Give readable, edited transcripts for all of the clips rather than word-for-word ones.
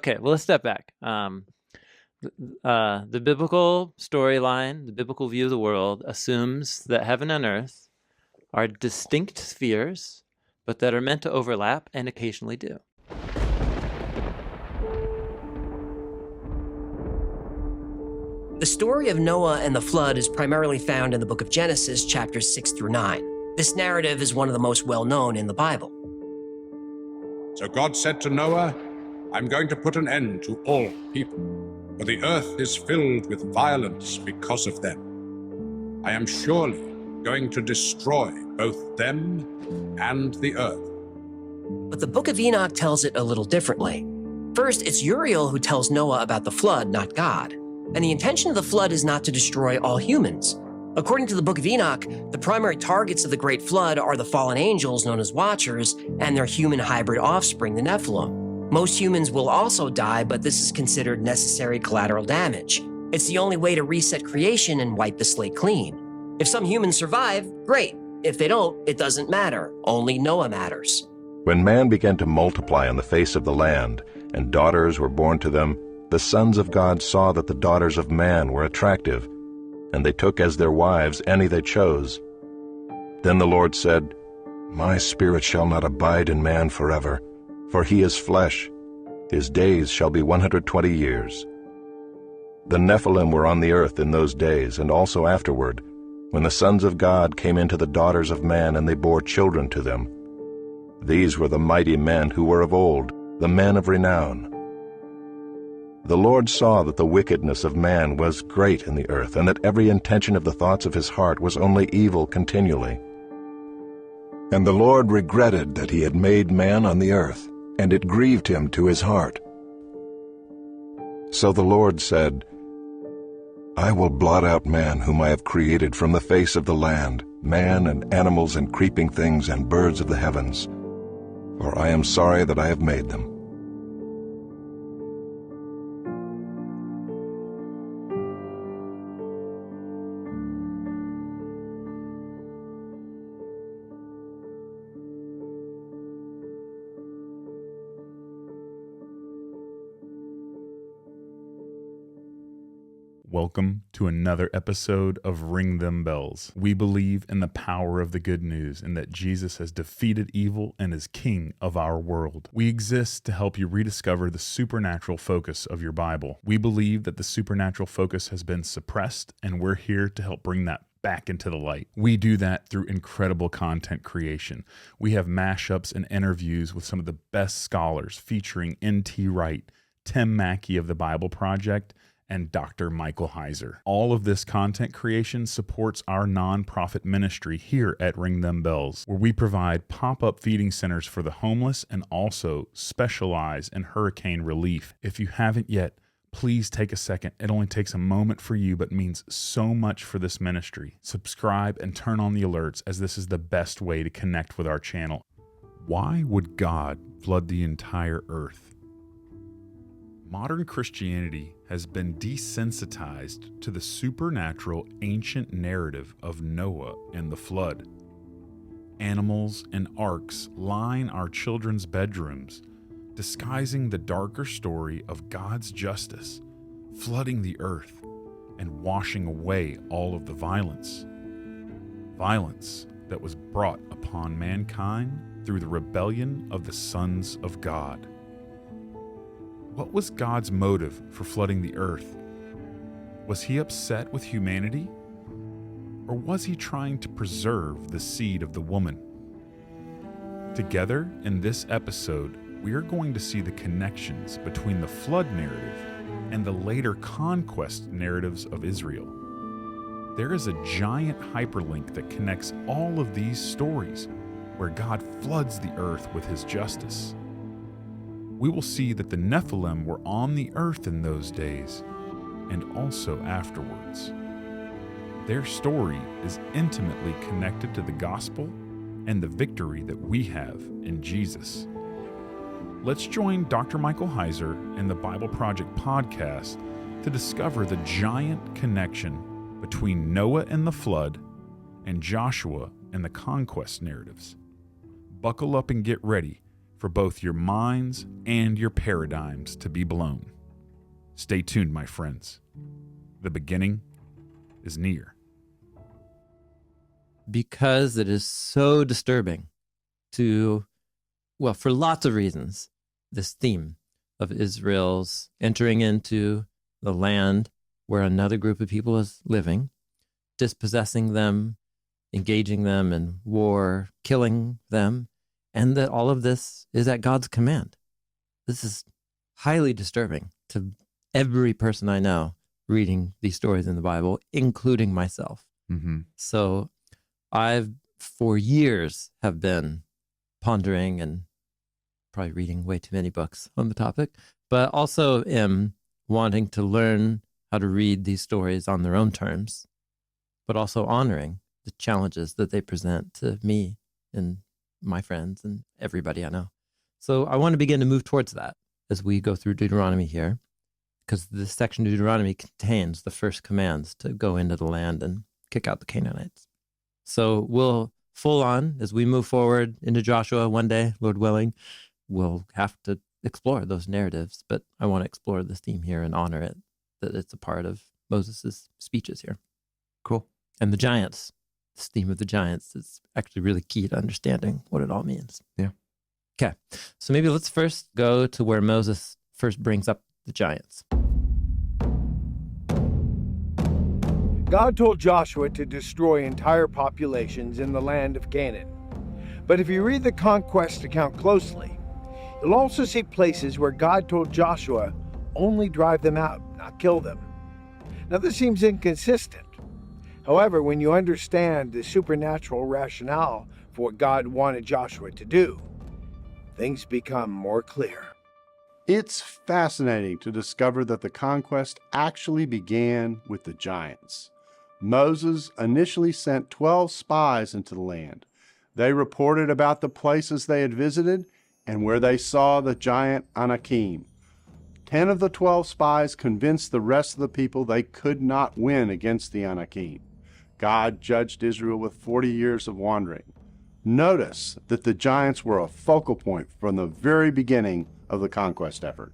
Okay, well, let's step back. The biblical storyline, the biblical view of the world assumes that heaven and earth are distinct spheres, but that are meant to overlap and occasionally do. The story of Noah and the flood is primarily found in the book of Genesis, chapters 6 through 9. This narrative is one of the most well-known in the Bible. So God said to Noah, I'm going to put an end to all people, for the earth is filled with violence because of them. I am surely going to destroy both them and the earth. But the book of Enoch tells it a little differently. First, it's Uriel who tells Noah about the flood, not God. And the intention of the flood is not to destroy all humans. According to the book of Enoch, the primary targets of the great flood are the fallen angels known as Watchers and their human hybrid offspring, the Nephilim. Most humans will also die, but this is considered necessary collateral damage. It's the only way to reset creation and wipe the slate clean. If some humans survive, great. If they don't, it doesn't matter. Only Noah matters. When man began to multiply on the face of the land, and daughters were born to them, the sons of God saw that the daughters of man were attractive, and they took as their wives any they chose. Then the Lord said, My spirit shall not abide in man forever, for he is flesh. His days shall be 120 years. The Nephilim were on the earth in those days, and also afterward, when the sons of God came into the daughters of man, and they bore children to them. These were the mighty men who were of old, the men of renown. The Lord saw that the wickedness of man was great in the earth, and that every intention of the thoughts of his heart was only evil continually. And the Lord regretted that he had made man on the earth, and it grieved him to his heart. So the Lord said, I will blot out man whom I have created from the face of the land, man and animals and creeping things and birds of the heavens, for I am sorry that I have made them. Welcome to another episode of Ring Them Bells. We believe in the power of the good news and that Jesus has defeated evil and is king of our world. We exist to help you rediscover the supernatural focus of your Bible. We believe that the supernatural focus has been suppressed, and we're here to help bring that back into the light. We do that through incredible content creation. We have mashups and interviews with some of the best scholars featuring N.T. Wright, Tim Mackey of the Bible Project, and Dr. Michael Heiser. All of this content creation supports our nonprofit ministry here at Ring Them Bells, where we provide pop-up feeding centers for the homeless and also specialize in hurricane relief. If you haven't yet, please take a second. It only takes a moment for you, but means so much for this ministry. Subscribe and turn on the alerts, as this is the best way to connect with our channel. Why would God flood the entire earth? Modern Christianity has been desensitized to the supernatural ancient narrative of Noah and the flood. Animals and arks line our children's bedrooms, disguising the darker story of God's justice, flooding the earth and washing away all of the violence. Violence that was brought upon mankind through the rebellion of the sons of God. What was God's motive for flooding the earth? Was he upset with humanity? Or was he trying to preserve the seed of the woman? Together in this episode, we are going to see the connections between the flood narrative and the later conquest narratives of Israel. There is a giant hyperlink that connects all of these stories, where God floods the earth with his justice. We will see that the Nephilim were on the earth in those days, and also afterwards. Their story is intimately connected to the gospel and the victory that we have in Jesus. Let's join Dr. Michael Heiser and the Bible Project podcast to discover the giant connection between Noah and the flood and Joshua and the conquest narratives. Buckle up and get ready for both your minds and your paradigms to be blown. Stay tuned, my friends. The beginning is near. Because it is so disturbing to, well, for lots of reasons, this theme of Israel's entering into the land where another group of people is living, dispossessing them, engaging them in war, killing them, and that all of this is at God's command. This is highly disturbing to every person I know reading these stories in the Bible, including myself. Mm-hmm. So I've, for years, have been pondering and probably reading way too many books on the topic, but also am wanting to learn how to read these stories on their own terms, but also honoring the challenges that they present to me and my friends and everybody I know. So I want to begin to move towards that as we go through Deuteronomy here, because this section of Deuteronomy contains the first commands to go into the land and kick out the Canaanites. So we'll full on, as we move forward into Joshua one day, Lord willing, we'll have to explore those narratives, but I want to explore this theme here and honor it, that it's a part of Moses' speeches here. Cool. And the giants, this theme of the giants is actually really key to understanding what it all means. Yeah. Okay, so maybe let's first go to where Moses first brings up the giants. God told Joshua to destroy entire populations in the land of Canaan. But if you read the Conquest account closely, you'll also see places where God told Joshua only drive them out, not kill them. Now this seems inconsistent. However, when you understand the supernatural rationale for what God wanted Joshua to do, things become more clear. It's fascinating to discover that the conquest actually began with the giants. Moses initially sent 12 spies into the land. They reported about the places they had visited and where they saw the giant Anakim. 10 of the 12 spies convinced the rest of the people they could not win against the Anakim. God judged Israel with 40 years of wandering. Notice that the giants were a focal point from the very beginning of the conquest effort.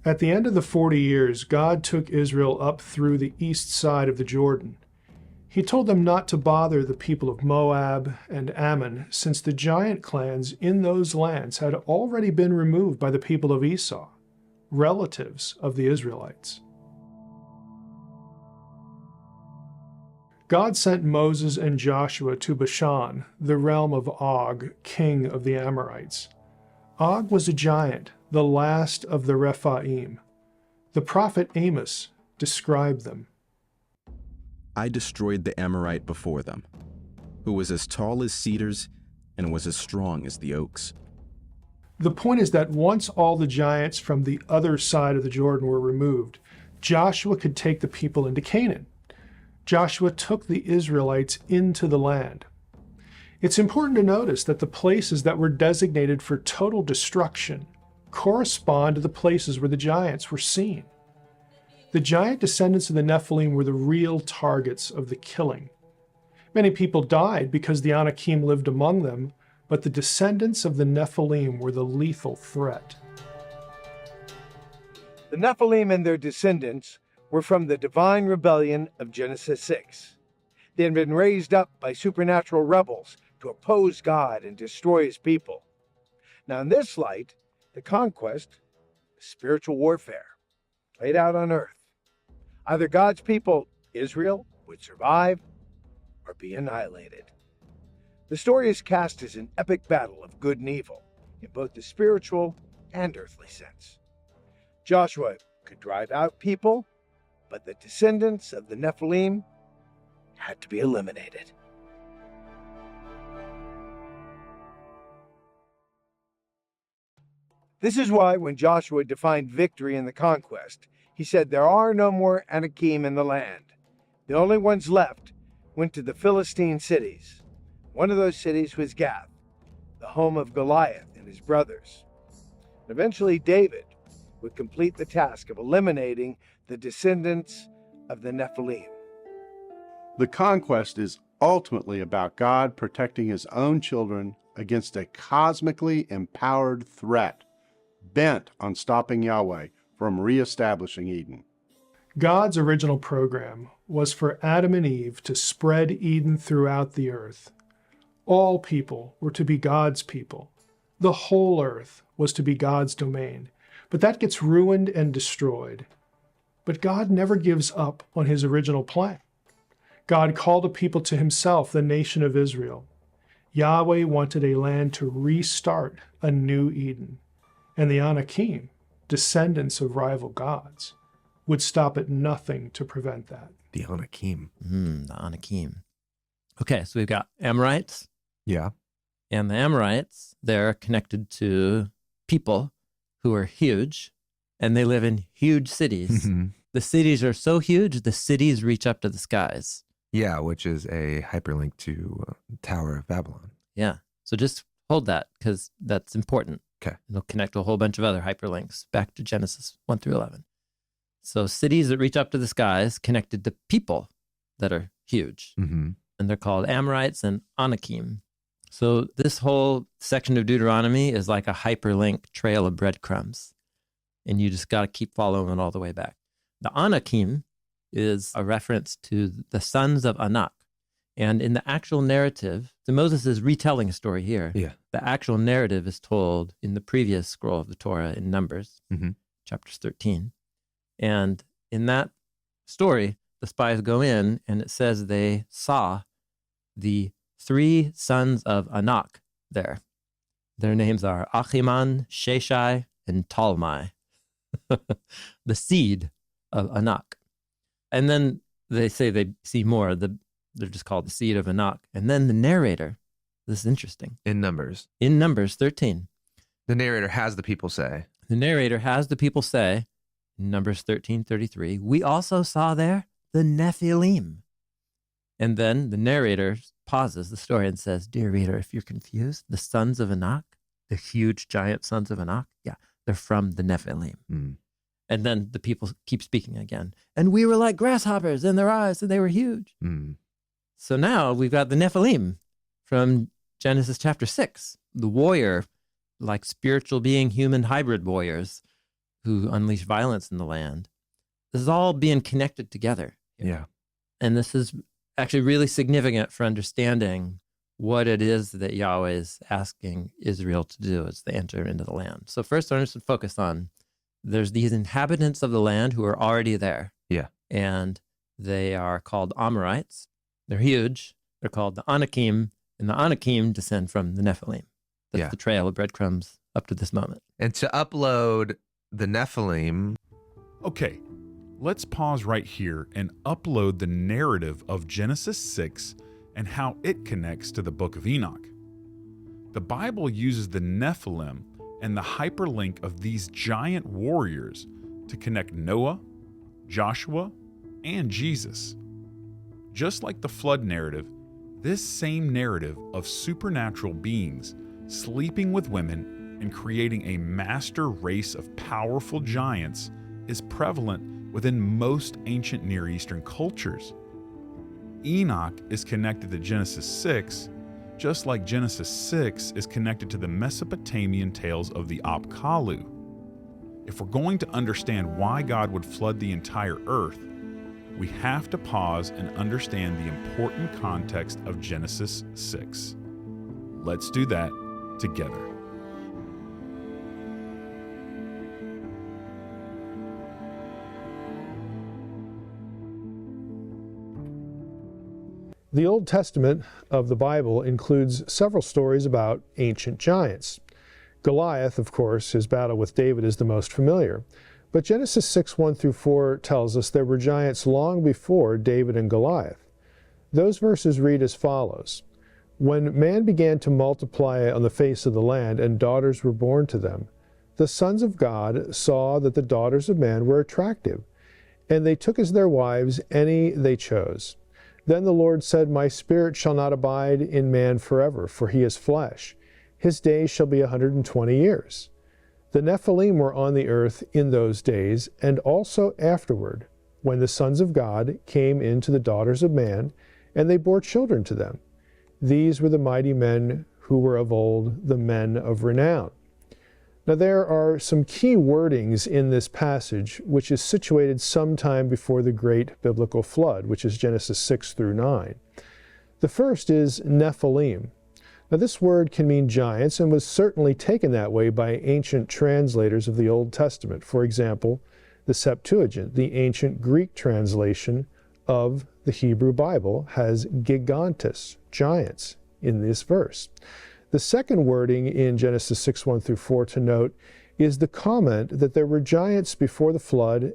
At the end of the 40 years, God took Israel up through the east side of the Jordan. He told them not to bother the people of Moab and Ammon, since the giant clans in those lands had already been removed by the people of Esau, relatives of the Israelites. God sent Moses and Joshua to Bashan, the realm of Og, king of the Amorites. Og was a giant, the last of the Rephaim. The prophet Amos described them. I destroyed the Amorite before them, who was as tall as cedars and was as strong as the oaks. The point is that once all the giants from the other side of the Jordan were removed, Joshua could take the people into Canaan. Joshua took the Israelites into the land. It's important to notice that the places that were designated for total destruction correspond to the places where the giants were seen. The giant descendants of the Nephilim were the real targets of the killing. Many people died because the Anakim lived among them, but the descendants of the Nephilim were the lethal threat. The Nephilim and their descendants were from the divine rebellion of Genesis 6. They had been raised up by supernatural rebels to oppose God and destroy his people. Now in this light, the conquest is spiritual warfare played out on earth. Either God's people, Israel, would survive or be annihilated. The story is cast as an epic battle of good and evil in both the spiritual and earthly sense. Joshua could drive out people, but the descendants of the Nephilim had to be eliminated. This is why when Joshua defined victory in the conquest, he said there are no more Anakim in the land. The only ones left went to the Philistine cities. One of those cities was Gath, the home of Goliath and his brothers. And eventually David would complete the task of eliminating the descendants of the Nephilim. The conquest is ultimately about God protecting his own children against a cosmically empowered threat, bent on stopping Yahweh from reestablishing Eden. God's original program was for Adam and Eve to spread Eden throughout the earth. All people were to be God's people. The whole earth was to be God's domain. But that gets ruined and destroyed. But God never gives up on his original plan. God called a people to himself, the nation of Israel. Yahweh wanted a land to restart a new Eden. And the Anakim, descendants of rival gods, would stop at nothing to prevent that. The Anakim. The Anakim. Okay, so we've got Amorites. Yeah. And the Amorites, they're connected to people who are huge, and they live in huge cities. Mm-hmm. The cities are so huge, the cities reach up to the skies. Yeah, which is a hyperlink to Tower of Babylon. Yeah. So just hold that, because that's important. Okay. It'll connect to a whole bunch of other hyperlinks back to Genesis 1 through 11. So cities that reach up to the skies connected to people that are huge. Mm-hmm. And they're called Amorites and Anakim. So this whole section of Deuteronomy is like a hyperlink trail of breadcrumbs. And you just got to keep following it all the way back. The Anakim is a reference to the sons of Anak. And in the actual narrative, so Moses is retelling a story here. Yeah. The actual narrative is told in the previous scroll of the Torah in Numbers, Mm-hmm. chapters 13. And in that story, the spies go in and it says they saw the 3 sons of Anak there. Their names are Achiman, Sheshai, and Talmai, the seed of Anak. And then they say they see more. They're just called the seed of Anak. And then the narrator, this is interesting. In Numbers. In Numbers 13. The narrator has the people say. The narrator has the people say, in Numbers 13:33, we also saw there the Nephilim. And then the narrator pauses the story and says, dear reader, if you're confused, the sons of Anak, the huge giant sons of Anak, yeah, they're from the Nephilim. Mm. And then the people keep speaking again. And we were like grasshoppers in their eyes, and they were huge. Mm. So now we've got the Nephilim from Genesis chapter 6, the warrior, like spiritual being, human hybrid warriors who unleash violence in the land. This is all being connected together. Yeah. And this is actually really significant for understanding what it is that Yahweh is asking Israel to do as they enter into the land. So first, I'm just going to focus on there's these inhabitants of the land who are already there. Yeah. And they are called Amorites. They're huge. They're called the Anakim, and the Anakim descend from the Nephilim. That's the trail of breadcrumbs up to this moment. And to upload the Nephilim. Okay, let's pause right here and upload the narrative of Genesis 6 and how it connects to the book of Enoch. The Bible uses the Nephilim and the hyperlink of these giant warriors to connect Noah, Joshua, and Jesus. Just like the flood narrative, this same narrative of supernatural beings sleeping with women and creating a master race of powerful giants is prevalent within most ancient Near Eastern cultures. Enoch is connected to Genesis 6, just like Genesis 6 is connected to the Mesopotamian tales of the Apkallu. If we're going to understand why God would flood the entire earth, we have to pause and understand the important context of Genesis 6. Let's do that together. The Old Testament of the Bible includes several stories about ancient giants. Goliath, of course, his battle with David is the most familiar. But Genesis 6:1-4 tells us there were giants long before David and Goliath. Those verses read as follows. When man began to multiply on the face of the land and daughters were born to them, the sons of God saw that the daughters of man were attractive, and they took as their wives any they chose. Then the Lord said, my spirit shall not abide in man forever, for he is flesh. His days shall be 120 years. The Nephilim were on the earth in those days, and also afterward, when the sons of God came in to the daughters of man, and they bore children to them. These were the mighty men who were of old the men of renown. Now there are some key wordings in this passage, which is situated sometime before the great biblical flood, which is Genesis 6 through 9. The first is Nephilim. Now this word can mean giants and was certainly taken that way by ancient translators of the Old Testament. For example, the Septuagint, the ancient Greek translation of the Hebrew Bible, has gigantes, giants, in this verse. The second wording in Genesis 6, 1 through 4 to note is the comment that there were giants before the flood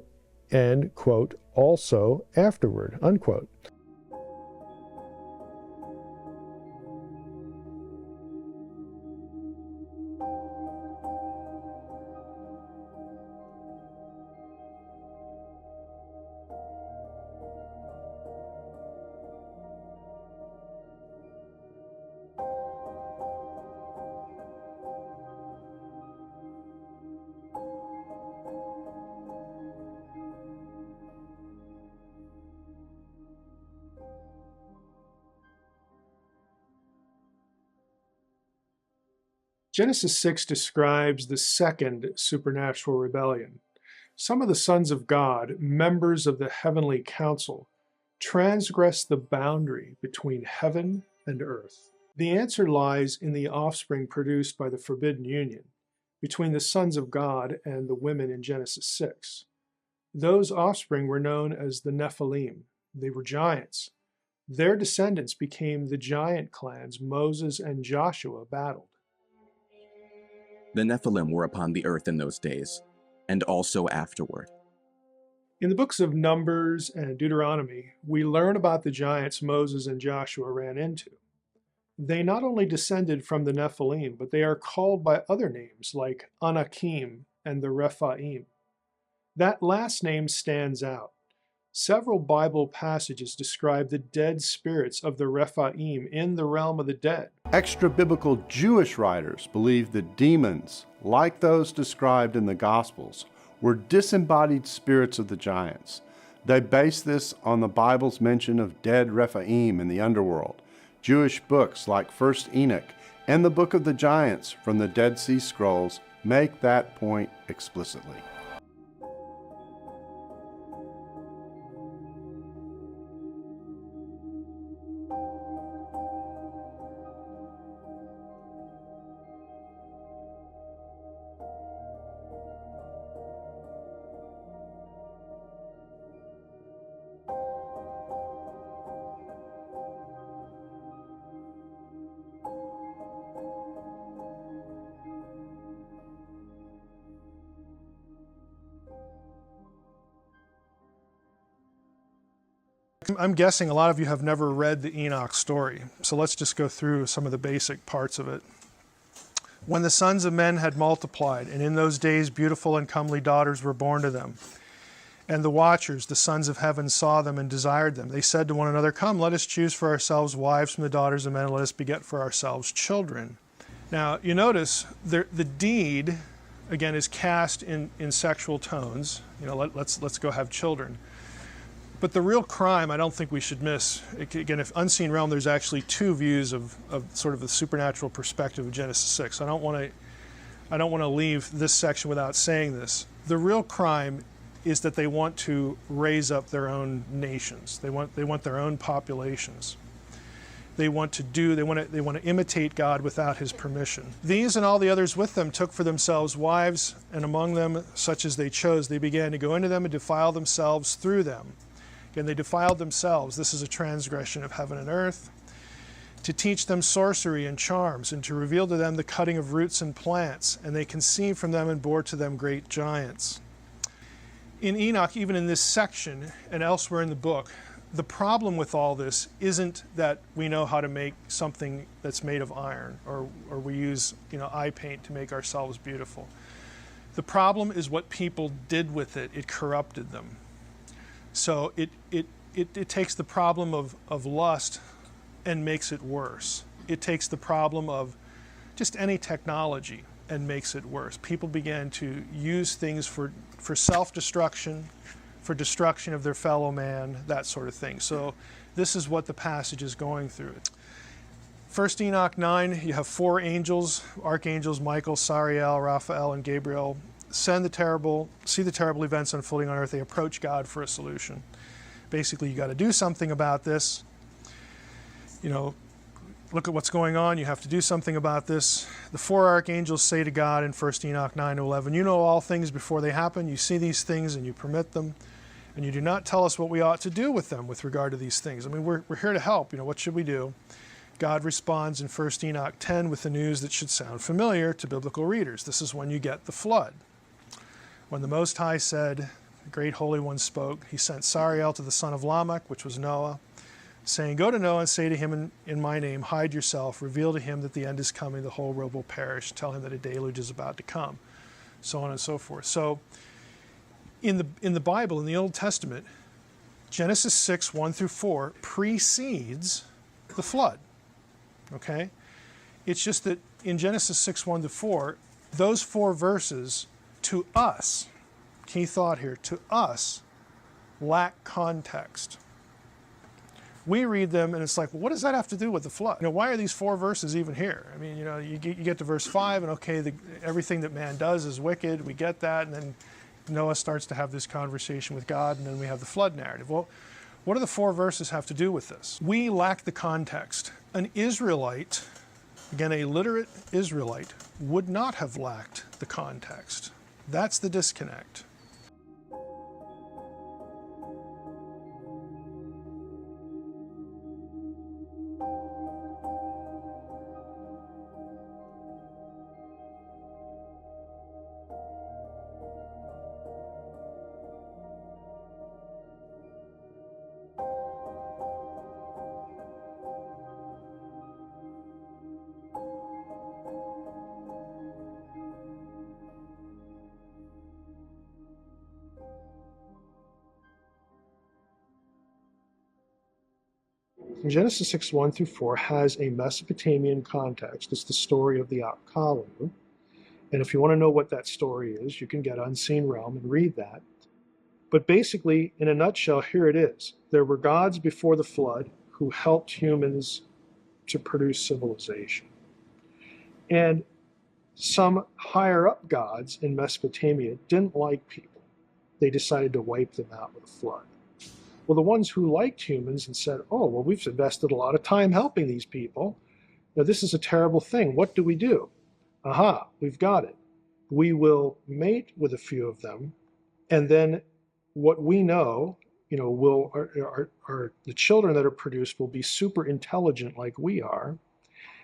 and, quote, also afterward, unquote. Genesis 6 describes the second supernatural rebellion. Some of the sons of God, members of the heavenly council, transgress the boundary between heaven and earth. The answer lies in the offspring produced by the forbidden union between the sons of God and the women in Genesis 6. Those offspring were known as the Nephilim. They were giants. Their descendants became the giant clans Moses and Joshua battled. The Nephilim were upon the earth in those days, and also afterward. In the books of Numbers and Deuteronomy, we learn about the giants Moses and Joshua ran into. They not only descended from the Nephilim, but they are called by other names like Anakim and the Rephaim. That last name stands out. Several Bible passages describe the dead spirits of the Rephaim in the realm of the dead. Extra-biblical Jewish writers believe that demons, like those described in the Gospels, were disembodied spirits of the giants. They base this on the Bible's mention of dead Rephaim in the underworld. Jewish books like 1 Enoch and the Book of the Giants from the Dead Sea Scrolls make that point explicitly. I'm guessing a lot of you have never read the Enoch story, so let's just go through some of the basic parts of it. When the sons of men had multiplied, and in those days beautiful and comely daughters were born to them, and the watchers, the sons of heaven, saw them and desired them, they said to one another, "Come, let us choose for ourselves wives from the daughters of men, and let us beget for ourselves children." Now, you notice the deed, again, is cast in sexual tones. You know, let's go have children. But the real crime, I don't think we should miss. Again, if unseen realm, there's actually two views of sort of the supernatural perspective of Genesis 6. I don't want to leave this section without saying this. The real crime is that they want to raise up their own nations. They want their own populations. They want to imitate God without his permission. These and all the others with them took for themselves wives, and among them such as they chose, they began to go into them and defile themselves through them. Again, they defiled themselves. This is a transgression of heaven and earth. To teach them sorcery and charms, and to reveal to them the cutting of roots and plants. And they conceived from them and bore to them great giants. In Enoch, even in this section and elsewhere in the book, the problem with all this isn't that we know how to make something that's made of iron, or we use eye paint to make ourselves beautiful. The problem is what people did with it. It corrupted them. So it takes the problem of lust and makes it worse. It takes the problem of just any technology and makes it worse. People began to use things for self-destruction, for destruction of their fellow man, that sort of thing. So this is what the passage is going through. First Enoch 9, you have 4 angels, archangels Michael, Sariel, Raphael, and Gabriel, see the terrible events unfolding on earth. They approach God for a solution. Basically, you got to do something about this. Look at what's going on. You have to do something about this. The 4 archangels say to God in 1 Enoch 9:11, you know all things before they happen. You see these things and you permit them. And you do not tell us what we ought to do with them with regard to these things. I mean, we're here to help. What should we do? God responds in 1 Enoch 10 with the news that should sound familiar to biblical readers. This is when you get the flood. When the Most High said, the great Holy One spoke, he sent Sariel to the son of Lamech, which was Noah, saying, go to Noah and say to him in my name, hide yourself, reveal to him that the end is coming, the whole world will perish, tell him that a deluge is about to come, so on and so forth. So in the Bible, in the Old Testament, Genesis 6, 1 through 4 precedes the flood. Okay? It's just that in Genesis 6, 1 to 4, those 4 verses, to us, key thought here, to us, lack context. We read them and it's like, well, what does that have to do with the flood? Why are these 4 verses even here? I mean, you get to verse 5 and okay, everything that man does is wicked, we get that, and then Noah starts to have this conversation with God, and then we have the flood narrative. Well, what do the 4 verses have to do with this? We lack the context. An Israelite, again, a literate Israelite, would not have lacked the context. That's the disconnect. Genesis 6, 1 through 4 has a Mesopotamian context. It's the story of the Apkallu. And if you want to know what that story is, you can get Unseen Realm and read that. But basically, in a nutshell, here it is. There were gods before the flood who helped humans to produce civilization. And some higher up gods in Mesopotamia didn't like people. They decided to wipe them out with a flood. Well, the ones who liked humans and said, oh, well, we've invested a lot of time helping these people. Now, this is a terrible thing. What do? Aha, we've got it. We will mate with a few of them, and then what we know, the children that are produced will be super intelligent like we are,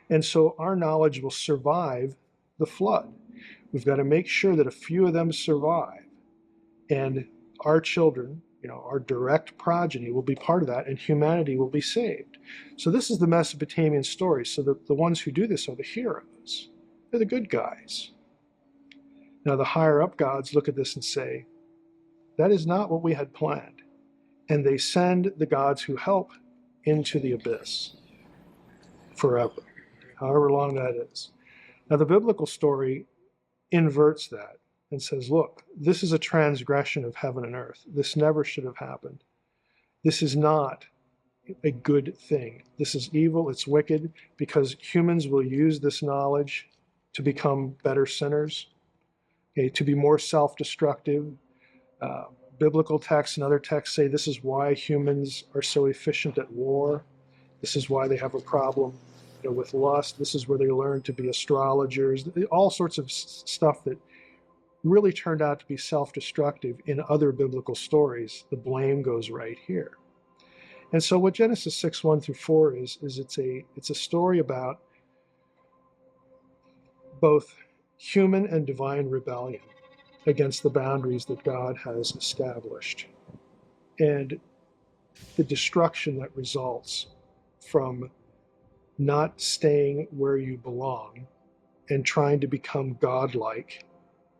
and so our knowledge will survive the flood. We've got to make sure that a few of them survive, and our children, our direct progeny will be part of that, and humanity will be saved. So this is the Mesopotamian story. So the ones who do this are the heroes. They're the good guys. Now the higher up gods look at this and say, that is not what we had planned. And they send the gods who help into the abyss forever, however long that is. Now the biblical story inverts that and says, look, this is a transgression of heaven and earth. This never should have happened. This is not a good thing. This is evil, it's wicked, because humans will use this knowledge to become better sinners, to be more self-destructive. Biblical texts and other texts say this is why humans are so efficient at war. This is why they have a problem with lust. This is where they learn to be astrologers. All sorts of stuff that really turned out to be self-destructive in other biblical stories. The blame goes right here. And so what Genesis 6, 1 through 4 is it's a story about both human and divine rebellion against the boundaries that God has established, and the destruction that results from not staying where you belong and trying to become godlike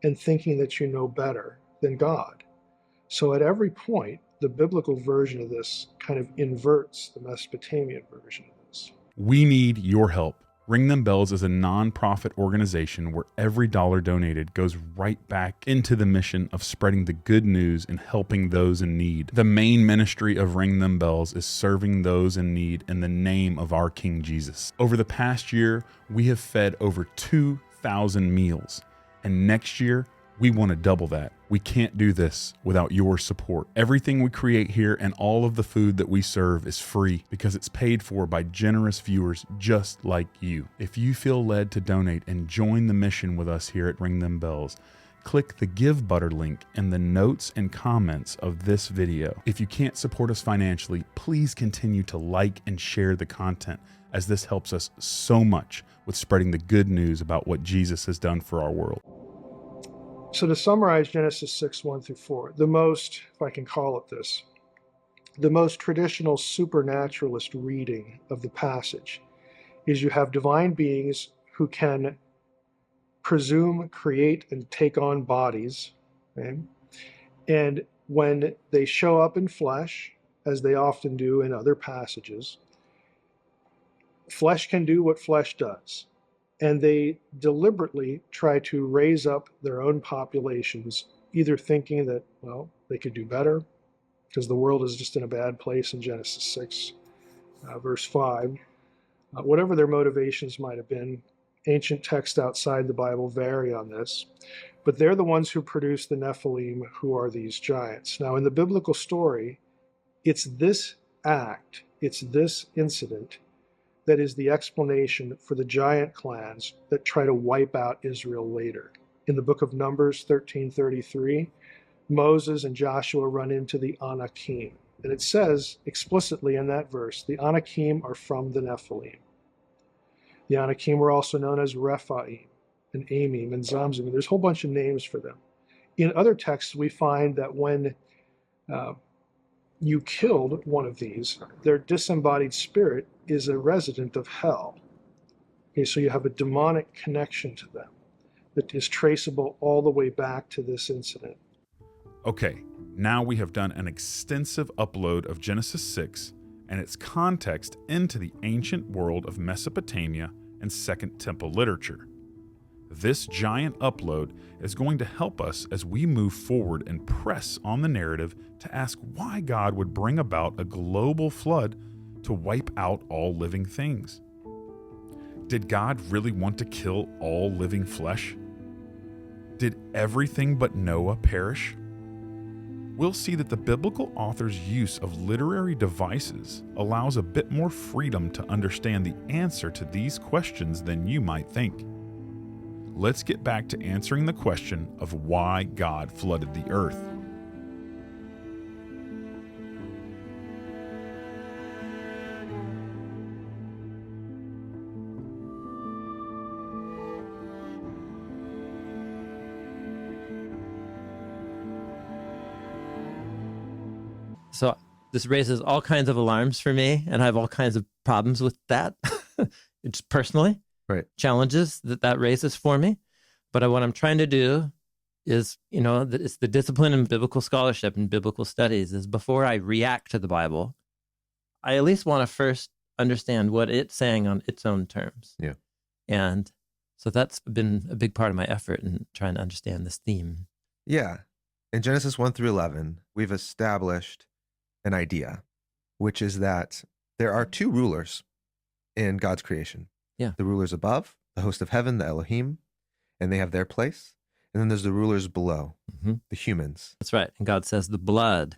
and thinking that you know better than God. So at every point, the biblical version of this kind of inverts the Mesopotamian version of this. We need your help. Ring Them Bells is a nonprofit organization where every dollar donated goes right back into the mission of spreading the good news and helping those in need. The main ministry of Ring Them Bells is serving those in need in the name of our King Jesus. Over the past year, we have fed over 2,000 meals, and next year, we want to double that. We can't do this without your support. Everything we create here and all of the food that we serve is free because it's paid for by generous viewers just like you. If you feel led to donate and join the mission with us here at Ring Them Bells, click the Give Butter link in the notes and comments of this video. If you can't support us financially, please continue to like and share the content, as this helps us so much with spreading the good news about what Jesus has done for our world. So to summarize Genesis 6, 1 through 4, the most, if I can call it this, the most traditional supernaturalist reading of the passage is you have divine beings who can presume, create, and take on bodies. Okay? And when they show up in flesh, as they often do in other passages, flesh can do what flesh does. And they deliberately try to raise up their own populations, either thinking that, well, they could do better because the world is just in a bad place in Genesis 6, verse 5. Whatever their motivations might have been, ancient texts outside the Bible vary on this, but they're the ones who produce the Nephilim, who are these giants. Now, in the biblical story, it's this act, it's this incident that is the explanation for the giant clans that try to wipe out Israel later. In the book of Numbers 13:33, Moses and Joshua run into the Anakim. And it says explicitly in that verse, the Anakim are from the Nephilim. The Anakim were also known as Rephaim and Amim and Zamzum. And there's a whole bunch of names for them. In other texts, we find that when you killed one of these, their disembodied spirit is a resident of hell. Okay, so you have a demonic connection to them that is traceable all the way back to this incident. Okay, now we have done an extensive upload of Genesis 6 and its context into the ancient world of Mesopotamia and Second Temple literature. This giant upload is going to help us as we move forward and press on the narrative to ask why God would bring about a global flood to wipe out all living things. Did God really want to kill all living flesh? Did everything but Noah perish? We'll see that the biblical author's use of literary devices allows a bit more freedom to understand the answer to these questions than you might think. Let's get back to answering the question of why God flooded the earth. So this raises all kinds of alarms for me, and I have all kinds of problems with that. It's personally, Right. challenges that raises for me. But what I'm trying to do is, it's the discipline in biblical scholarship and biblical studies is before I react to the Bible, I at least want to first understand what it's saying on its own terms. Yeah. And so that's been a big part of my effort in trying to understand this theme. Yeah. In Genesis 1 through 11, we've established an idea, which is that there are two rulers in God's creation. Yeah. The rulers above, the host of heaven, the Elohim, and they have their place. And then there's the rulers below, the humans. That's right. And God says the blood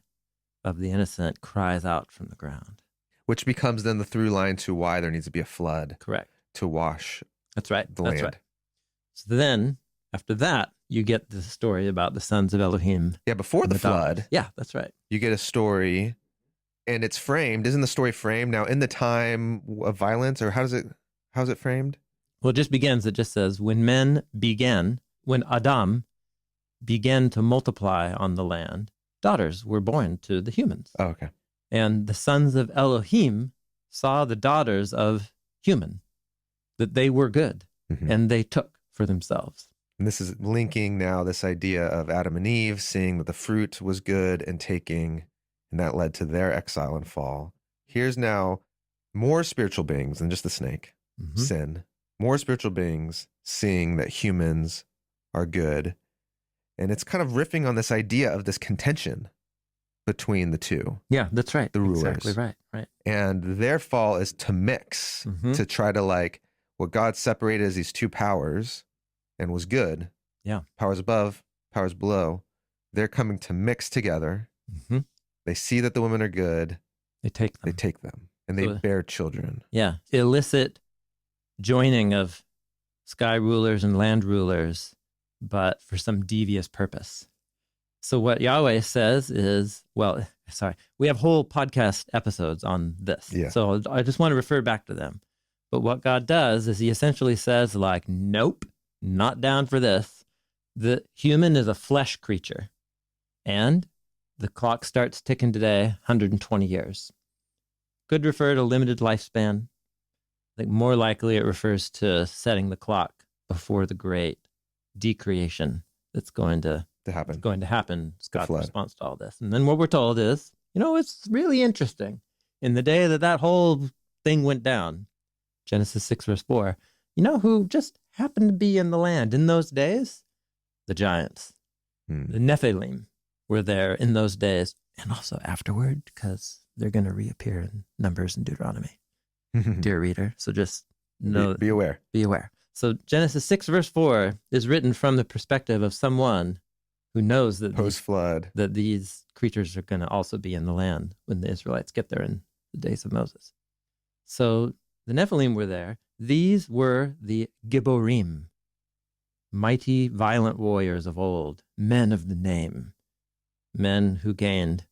of the innocent cries out from the ground. Which becomes then the through line to why there needs to be a flood. Correct. To wash That's right. the That's land. right. So then, after that, you get the story about the sons of Elohim. Yeah, before the flood. daughters. Yeah, that's right. You get a story, and it's framed. Isn't the story framed now in the time of violence, or how's it framed? Well, it just begins. It just says, when Adam began to multiply on the land, daughters were born to the humans. Oh, okay. And the sons of Elohim saw the daughters of human, that they were good, and they took for themselves. And this is linking now this idea of Adam and Eve seeing that the fruit was good and taking, and that led to their exile and fall. Here's now more spiritual beings than just the snake, sin, more spiritual beings seeing that humans are good. And it's kind of riffing on this idea of this contention between the two. Yeah, that's right. The rulers. Exactly right. Right. And their fall is to mix, to try to like what God separated as these two powers and was good. Yeah. Powers above, powers below. They're coming to mix together. They see that the women are good. They take them. They take them. And they bear children. Yeah. Illicit joining of sky rulers and land rulers, but for some devious purpose. So what Yahweh says is, we have whole podcast episodes on this. Yeah. So I just want to refer back to them. But what God does is he essentially says, like, nope, not down for this. The human is a flesh creature. And the clock starts ticking today, 120 years. Could refer to limited lifespan. I think more likely it refers to setting the clock before the great decreation that's going to happen. It's God's response to all this. And then what we're told is, it's really interesting. In the day that whole thing went down, Genesis 6, verse 4, who just happened to be in the land in those days? The giants. The Nephilim were there in those days and also afterward, because they're going to reappear in Numbers and Deuteronomy. Dear reader. So just know. Be aware. Be aware. So Genesis 6, verse 4 is written from the perspective of someone who knows that post-flood, that these creatures are going to also be in the land when the Israelites get there in the days of Moses. So the Nephilim were there. These were the Gibborim, mighty, violent warriors of old, men of the name, men who gained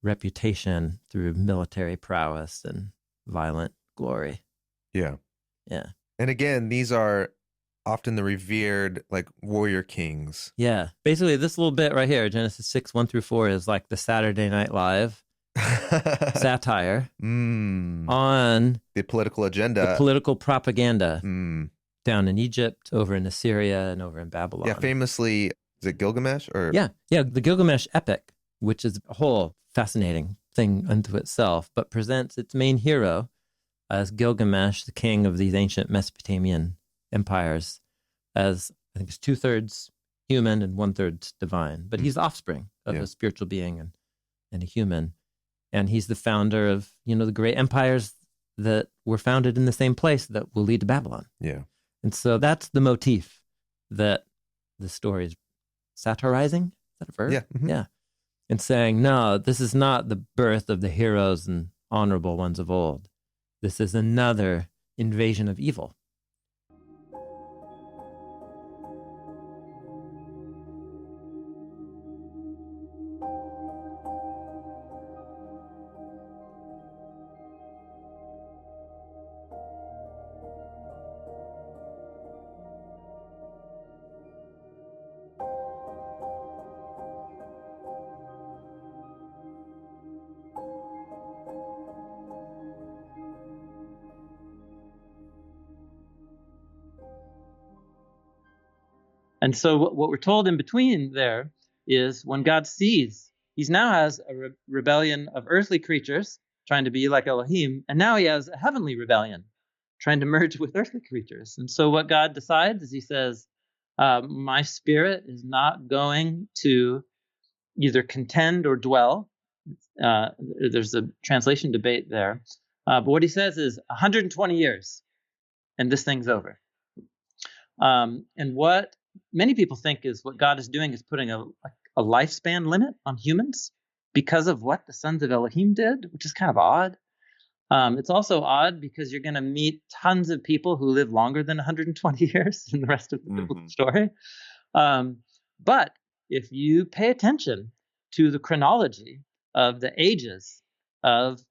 reputation through military prowess and violent glory. Yeah. Yeah. And again, these are often the revered, like, warrior kings. Yeah. Basically, this little bit right here, Genesis 6, 1 through 4, is like the Saturday Night Live satire on the political agenda, the political propaganda down in Egypt, over in Assyria, and over in Babylon. Yeah, famously, is it Gilgamesh? Or Yeah, the Gilgamesh epic, which is a whole fascinating thing unto itself, but presents its main hero as Gilgamesh, the king of these ancient Mesopotamian empires, as I think it's 2/3 human and 1/3 divine. But he's the offspring of a spiritual being and a human. And he's the founder of, the great empires that were founded in the same place that will lead to Babylon. Yeah. And so that's the motif that the story is satirizing. Is that a verb? Yeah. Yeah. And saying, no, this is not the birth of the heroes and honorable ones of old. This is another invasion of evil. And so what we're told in between there is when God sees, he now has a rebellion of earthly creatures trying to be like Elohim, and now he has a heavenly rebellion trying to merge with earthly creatures. And so what God decides is he says, my spirit is not going to either contend or dwell. There's a translation debate there. But what he says is 120 years, and this thing's over. And what many people think is what God is doing is putting a lifespan limit on humans because of what the sons of Elohim did, which is kind of odd. It's also odd because you're going to meet tons of people who live longer than 120 years in the rest of the biblical story. But if you pay attention to the chronology of the ages of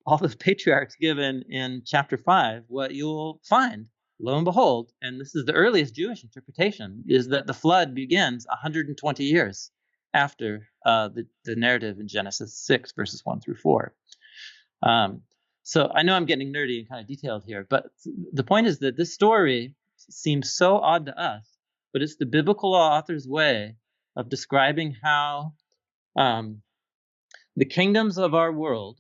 all those patriarchs given in chapter 5, what you'll find, lo and behold, and this is the earliest Jewish interpretation, is that the flood begins 120 years after the narrative in Genesis 6, verses 1 through 4. So I know I'm getting nerdy and kind of detailed here, but the point is that this story seems so odd to us, but it's the biblical author's way of describing how the kingdoms of our world,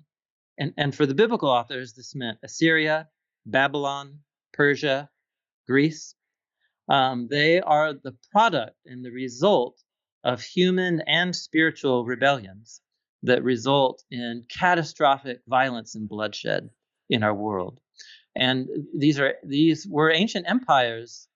and for the biblical authors, this meant Assyria, Babylon, Persia, Greece. They are the product and the result of human and spiritual rebellions that result in catastrophic violence and bloodshed in our world. And these were ancient empires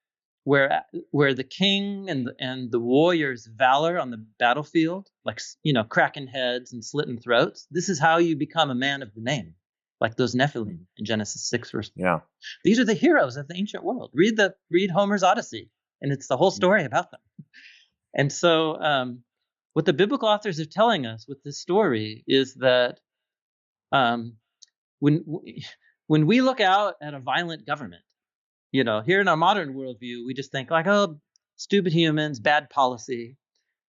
where the king and the warrior's valor on the battlefield, like, cracking heads and slitting throats. This is how you become a man of the name, like those Nephilim in Genesis 6 verse. Yeah. These are the heroes of the ancient world. Read Homer's Odyssey, and it's the whole story about them. And so what the biblical authors are telling us with this story is that when we look out at a violent government, here in our modern worldview, we just think like, oh, stupid humans, bad policy.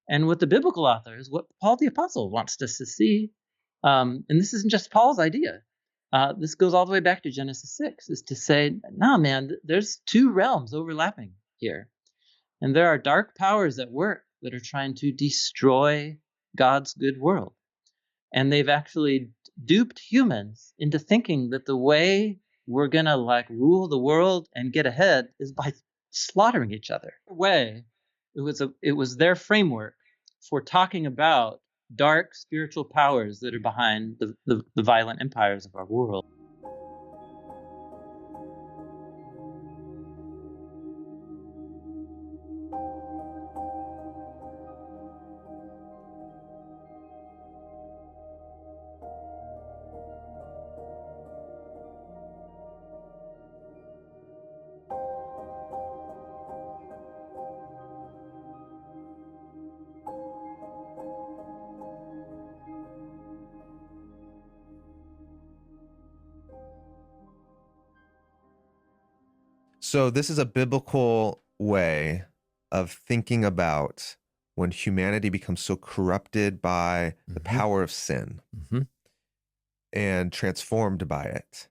And what the biblical authors, what Paul the Apostle wants us to see, and this isn't just Paul's idea, this goes all the way back to Genesis 6, is to say, nah, man, there's two realms overlapping here. And there are dark powers at work that are trying to destroy God's good world. And they've actually duped humans into thinking that the way we're going to rule the world and get ahead is by slaughtering each other. It was their framework for talking about dark spiritual powers that are behind the violent empires of our world. So this is a biblical way of thinking about when humanity becomes so corrupted by the power of sin and transformed by it,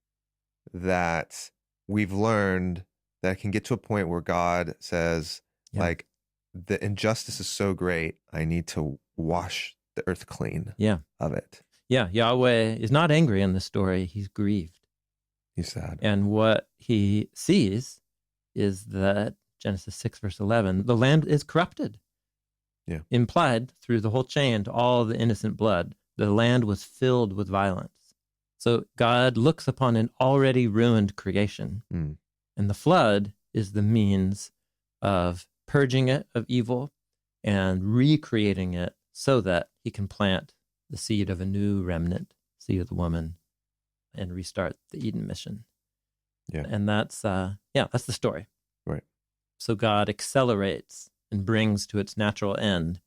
that we've learned that it can get to a point where God says, the injustice is so great, I need to wash the earth clean of it. Yeah, Yahweh is not angry in this story. He's grieved. He's sad. And what he sees is that Genesis 6 verse 11, the land is corrupted. Yeah. Implied through the whole chain to all the innocent blood. The land was filled with violence. So God looks upon an already ruined creation. And the flood is the means of purging it of evil and recreating it so that he can plant the seed of a new remnant, seed of the woman, and restart the Eden mission. Yeah. And that's the story. Right. So God accelerates and brings to its natural end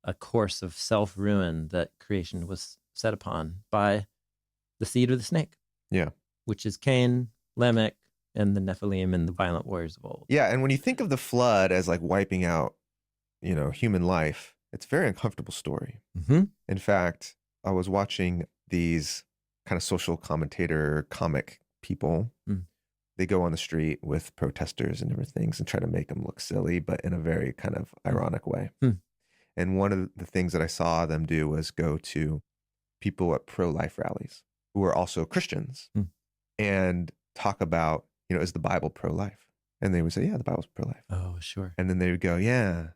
a course of self-ruin that creation was set upon by the seed of the snake. Yeah. Which is Cain, Lamech, and the Nephilim and the violent warriors of old. Yeah, and when you think of the flood as wiping out, human life, it's a very uncomfortable story. In fact, I was watching these kind of social commentator comic people. They go on the street with protesters and different things and try to make them look silly, but in a very kind of ironic way. And one of the things that I saw them do was go to people at pro-life rallies who are also Christians and talk about, is the Bible pro-life? And they would say, yeah, the Bible's pro-life. Oh, sure. And then they would go, yeah,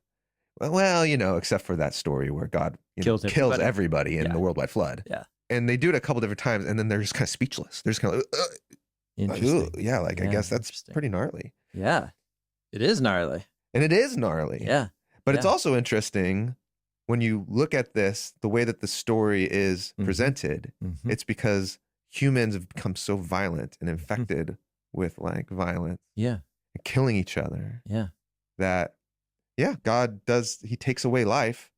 well, except for that story where God kills everybody in the worldwide flood. Yeah. And they do it a couple different times, and then they're just kind of speechless. They're just kind of, interesting. I guess that's pretty gnarly. Yeah, it is gnarly. And it is gnarly. Yeah. But it's also interesting when you look at this, the way that the story is presented, it's because humans have become so violent and infected with violence. Yeah. And killing each other. Yeah. That, God he takes away life.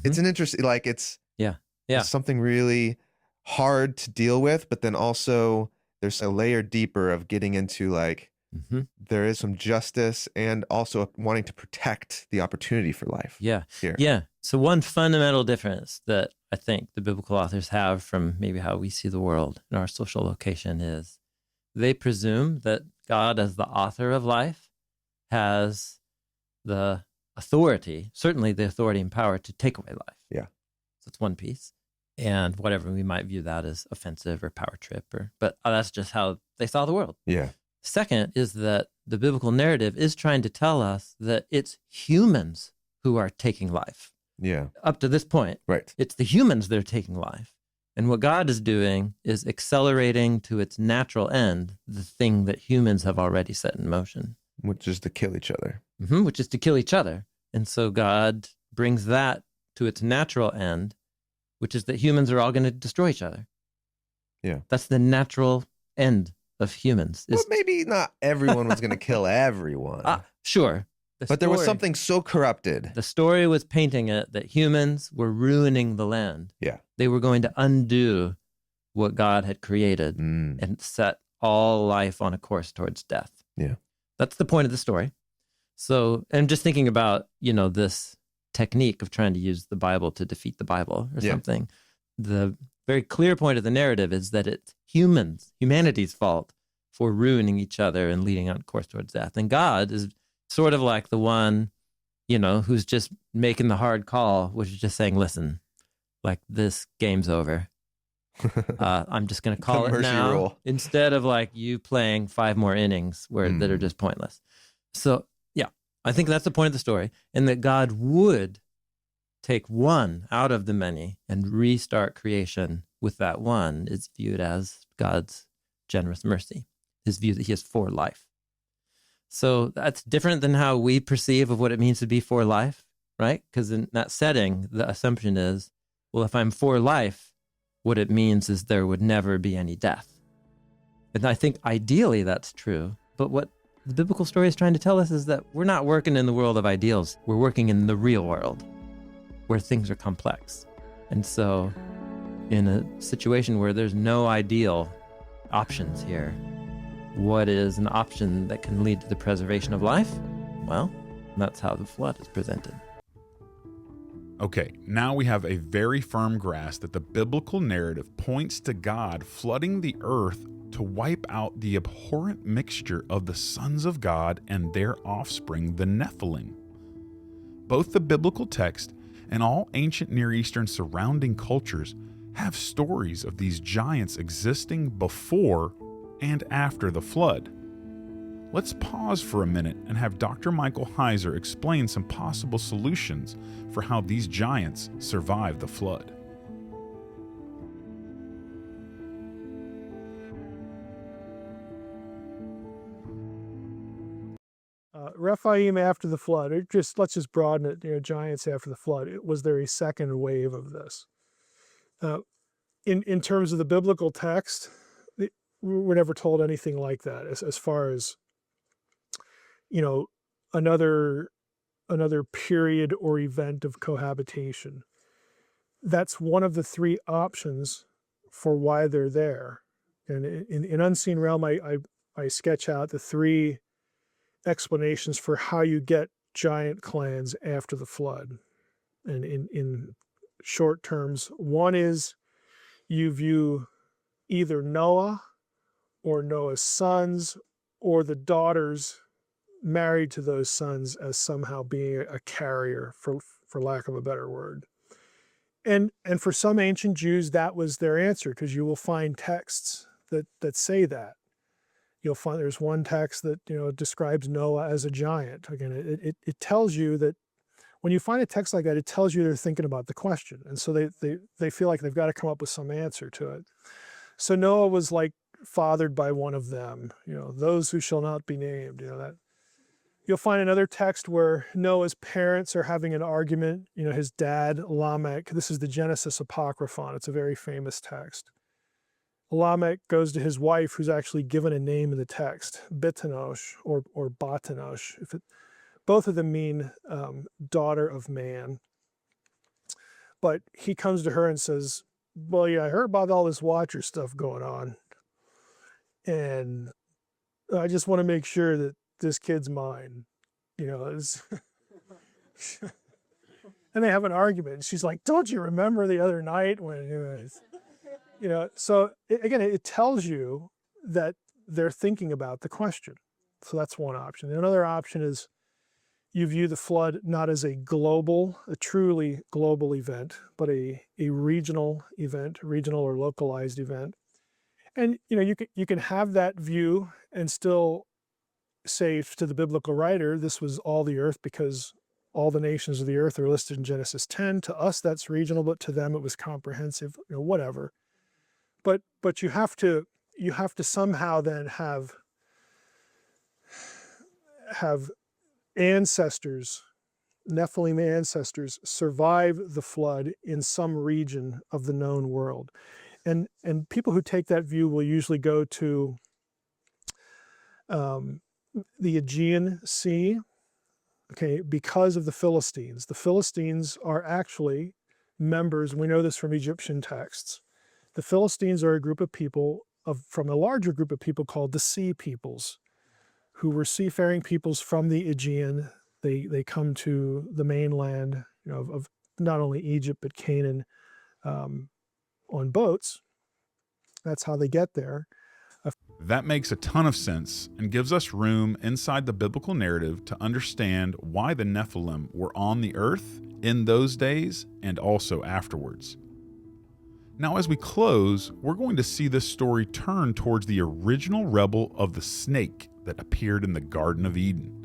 It's an interesting, it's something really hard to deal with, but then also there's a layer deeper of getting into there is some justice and also wanting to protect the opportunity for life. Yeah. Here. Yeah. So one fundamental difference that I think the biblical authors have from maybe how we see the world in our social location is they presume that God, as the author of life, has the authority, certainly the authority and power to take away life. Yeah. So it's one piece. And whatever we might view that as offensive or power trip, but that's just how they saw the world. Yeah. Second is that the biblical narrative is trying to tell us that it's humans who are taking life. Yeah. Up to this point, Right. it's the humans that are taking life. And what God is doing is accelerating to its natural end the thing that humans have already set in motion. Which is to kill each other. Which is to kill each other. And so God brings that to its natural end, which is that humans are all going to destroy each other. Yeah. That's the natural end of humans. Well, maybe not everyone was going to kill everyone. Sure. But there was something so corrupted. The story was painting it that humans were ruining the land. Yeah. They were going to undo what God had created and set all life on a course towards death. Yeah. That's the point of the story. So, and just thinking about, this technique of trying to use the Bible to defeat the Bible or something. The very clear point of the narrative is that it's humanity's fault for ruining each other and leading on course towards death. And God is sort of like the one, who's just making the hard call, which is just saying, listen, like this game's over. I'm just going to call it now rule. Instead of like you playing 5 more innings that are just pointless. So yeah, I think that's the point of the story, and that God would take one out of the many and restart creation with that one is viewed as God's generous mercy, his view that he is for life. So that's different than how we perceive of what it means to be for life, right? Because in that setting, the assumption is, well, if I'm for life, what it means is there would never be any death. And I think ideally that's true. But what the biblical story is trying to tell us is that we're not working in the world of ideals. We're working in the real world where things are complex. And so in a situation where there's no ideal options here, what is an option that can lead to the preservation of life? Well, that's how the flood is presented. Okay, now we have a very firm grasp that the biblical narrative points to God flooding the earth to wipe out the abhorrent mixture of the sons of God and their offspring, the Nephilim. Both the biblical text and all ancient Near Eastern surrounding cultures have stories of these giants existing before and after the flood. Let's pause for a minute and have Dr. Michael Heiser explain some possible solutions for how these giants survived the flood. Rephaim after the flood. Let's just broaden it. Giants after the flood. Was there a second wave of this? In terms of the biblical text, we're never told anything like that. As far as another period or event of cohabitation. That's one of the 3 options for why they're there. And in Unseen Realm, I sketch out the 3 explanations for how you get giant clans after the flood. And in short terms, one is you view either Noah or Noah's sons or the daughters married to those sons as somehow being a carrier, for lack of a better word. And for some ancient Jews, that was their answer, because you will find texts that say that. You'll find there's one text that describes Noah as a giant. Again, it tells you that when you find a text like that, it tells you they're thinking about the question, and so they feel like they've got to come up with some answer to it. So Noah was like fathered by one of them. Those who shall not be named. That. You'll find another text where Noah's parents are having an argument. His dad, Lamech, this is the Genesis Apocryphon. It's a very famous text. Lamech goes to his wife, who's actually given a name in the text, Bitanosh or Batanosh. Both of them mean daughter of man. But he comes to her and says, well, yeah, I heard about all this Watcher stuff going on. And I just want to make sure that this kid's mine, and they have an argument. She's like, don't you remember the other night when, so again, it tells you that they're thinking about the question. So that's one option. Another option is you view the flood not as a truly global event, but a regional event, regional or localized event. And you can have that view and still say to the biblical writer, this was all the earth because all the nations of the earth are listed in Genesis 10. To us, that's regional, but to them, it was comprehensive. Whatever. But you have to somehow then have ancestors, Nephilim ancestors, survive the flood in some region of the known world. And people who take that view will usually go to the Aegean Sea, okay, because of the Philistines. The Philistines are actually members, and we know this from Egyptian texts. The Philistines are a group of people from a larger group of people called the Sea Peoples, who were seafaring peoples from the Aegean. They come to the mainland, of not only Egypt but Canaan, on boats. That's how they get there. That makes a ton of sense and gives us room inside the biblical narrative to understand why the Nephilim were on the earth in those days and also afterwards. Now, as we close, we're going to see this story turn towards the original rebel of the snake that appeared in the Garden of Eden.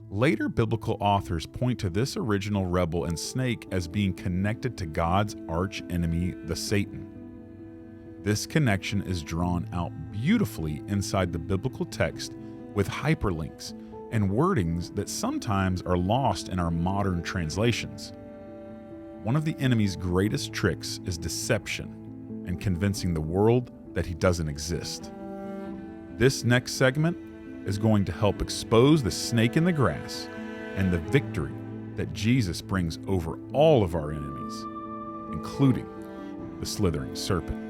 Later biblical authors point to this original rebel and snake as being connected to God's arch enemy, the Satan. This connection is drawn out beautifully inside the biblical text with hyperlinks and wordings that sometimes are lost in our modern translations. One of the enemy's greatest tricks is deception and convincing the world that he doesn't exist. This next segment is going to help expose the snake in the grass and the victory that Jesus brings over all of our enemies, including the slithering serpent.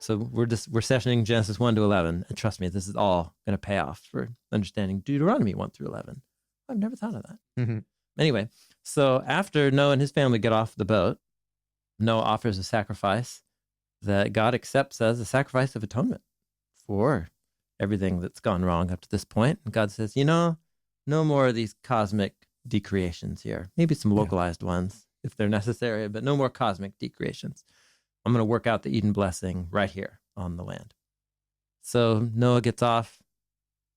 So we're sessioning Genesis 1 to 11. And trust me, this is all going to pay off for understanding Deuteronomy 1 through 11. I've never thought of that. Mm-hmm. Anyway, so after Noah and his family get off the boat, Noah offers a sacrifice that God accepts as a sacrifice of atonement for everything that's gone wrong up to this point. And God says, no more of these cosmic decreations here. Maybe some localized ones if they're necessary, but no more cosmic decreations. I'm going to work out the Eden blessing right here on the land. So Noah gets off,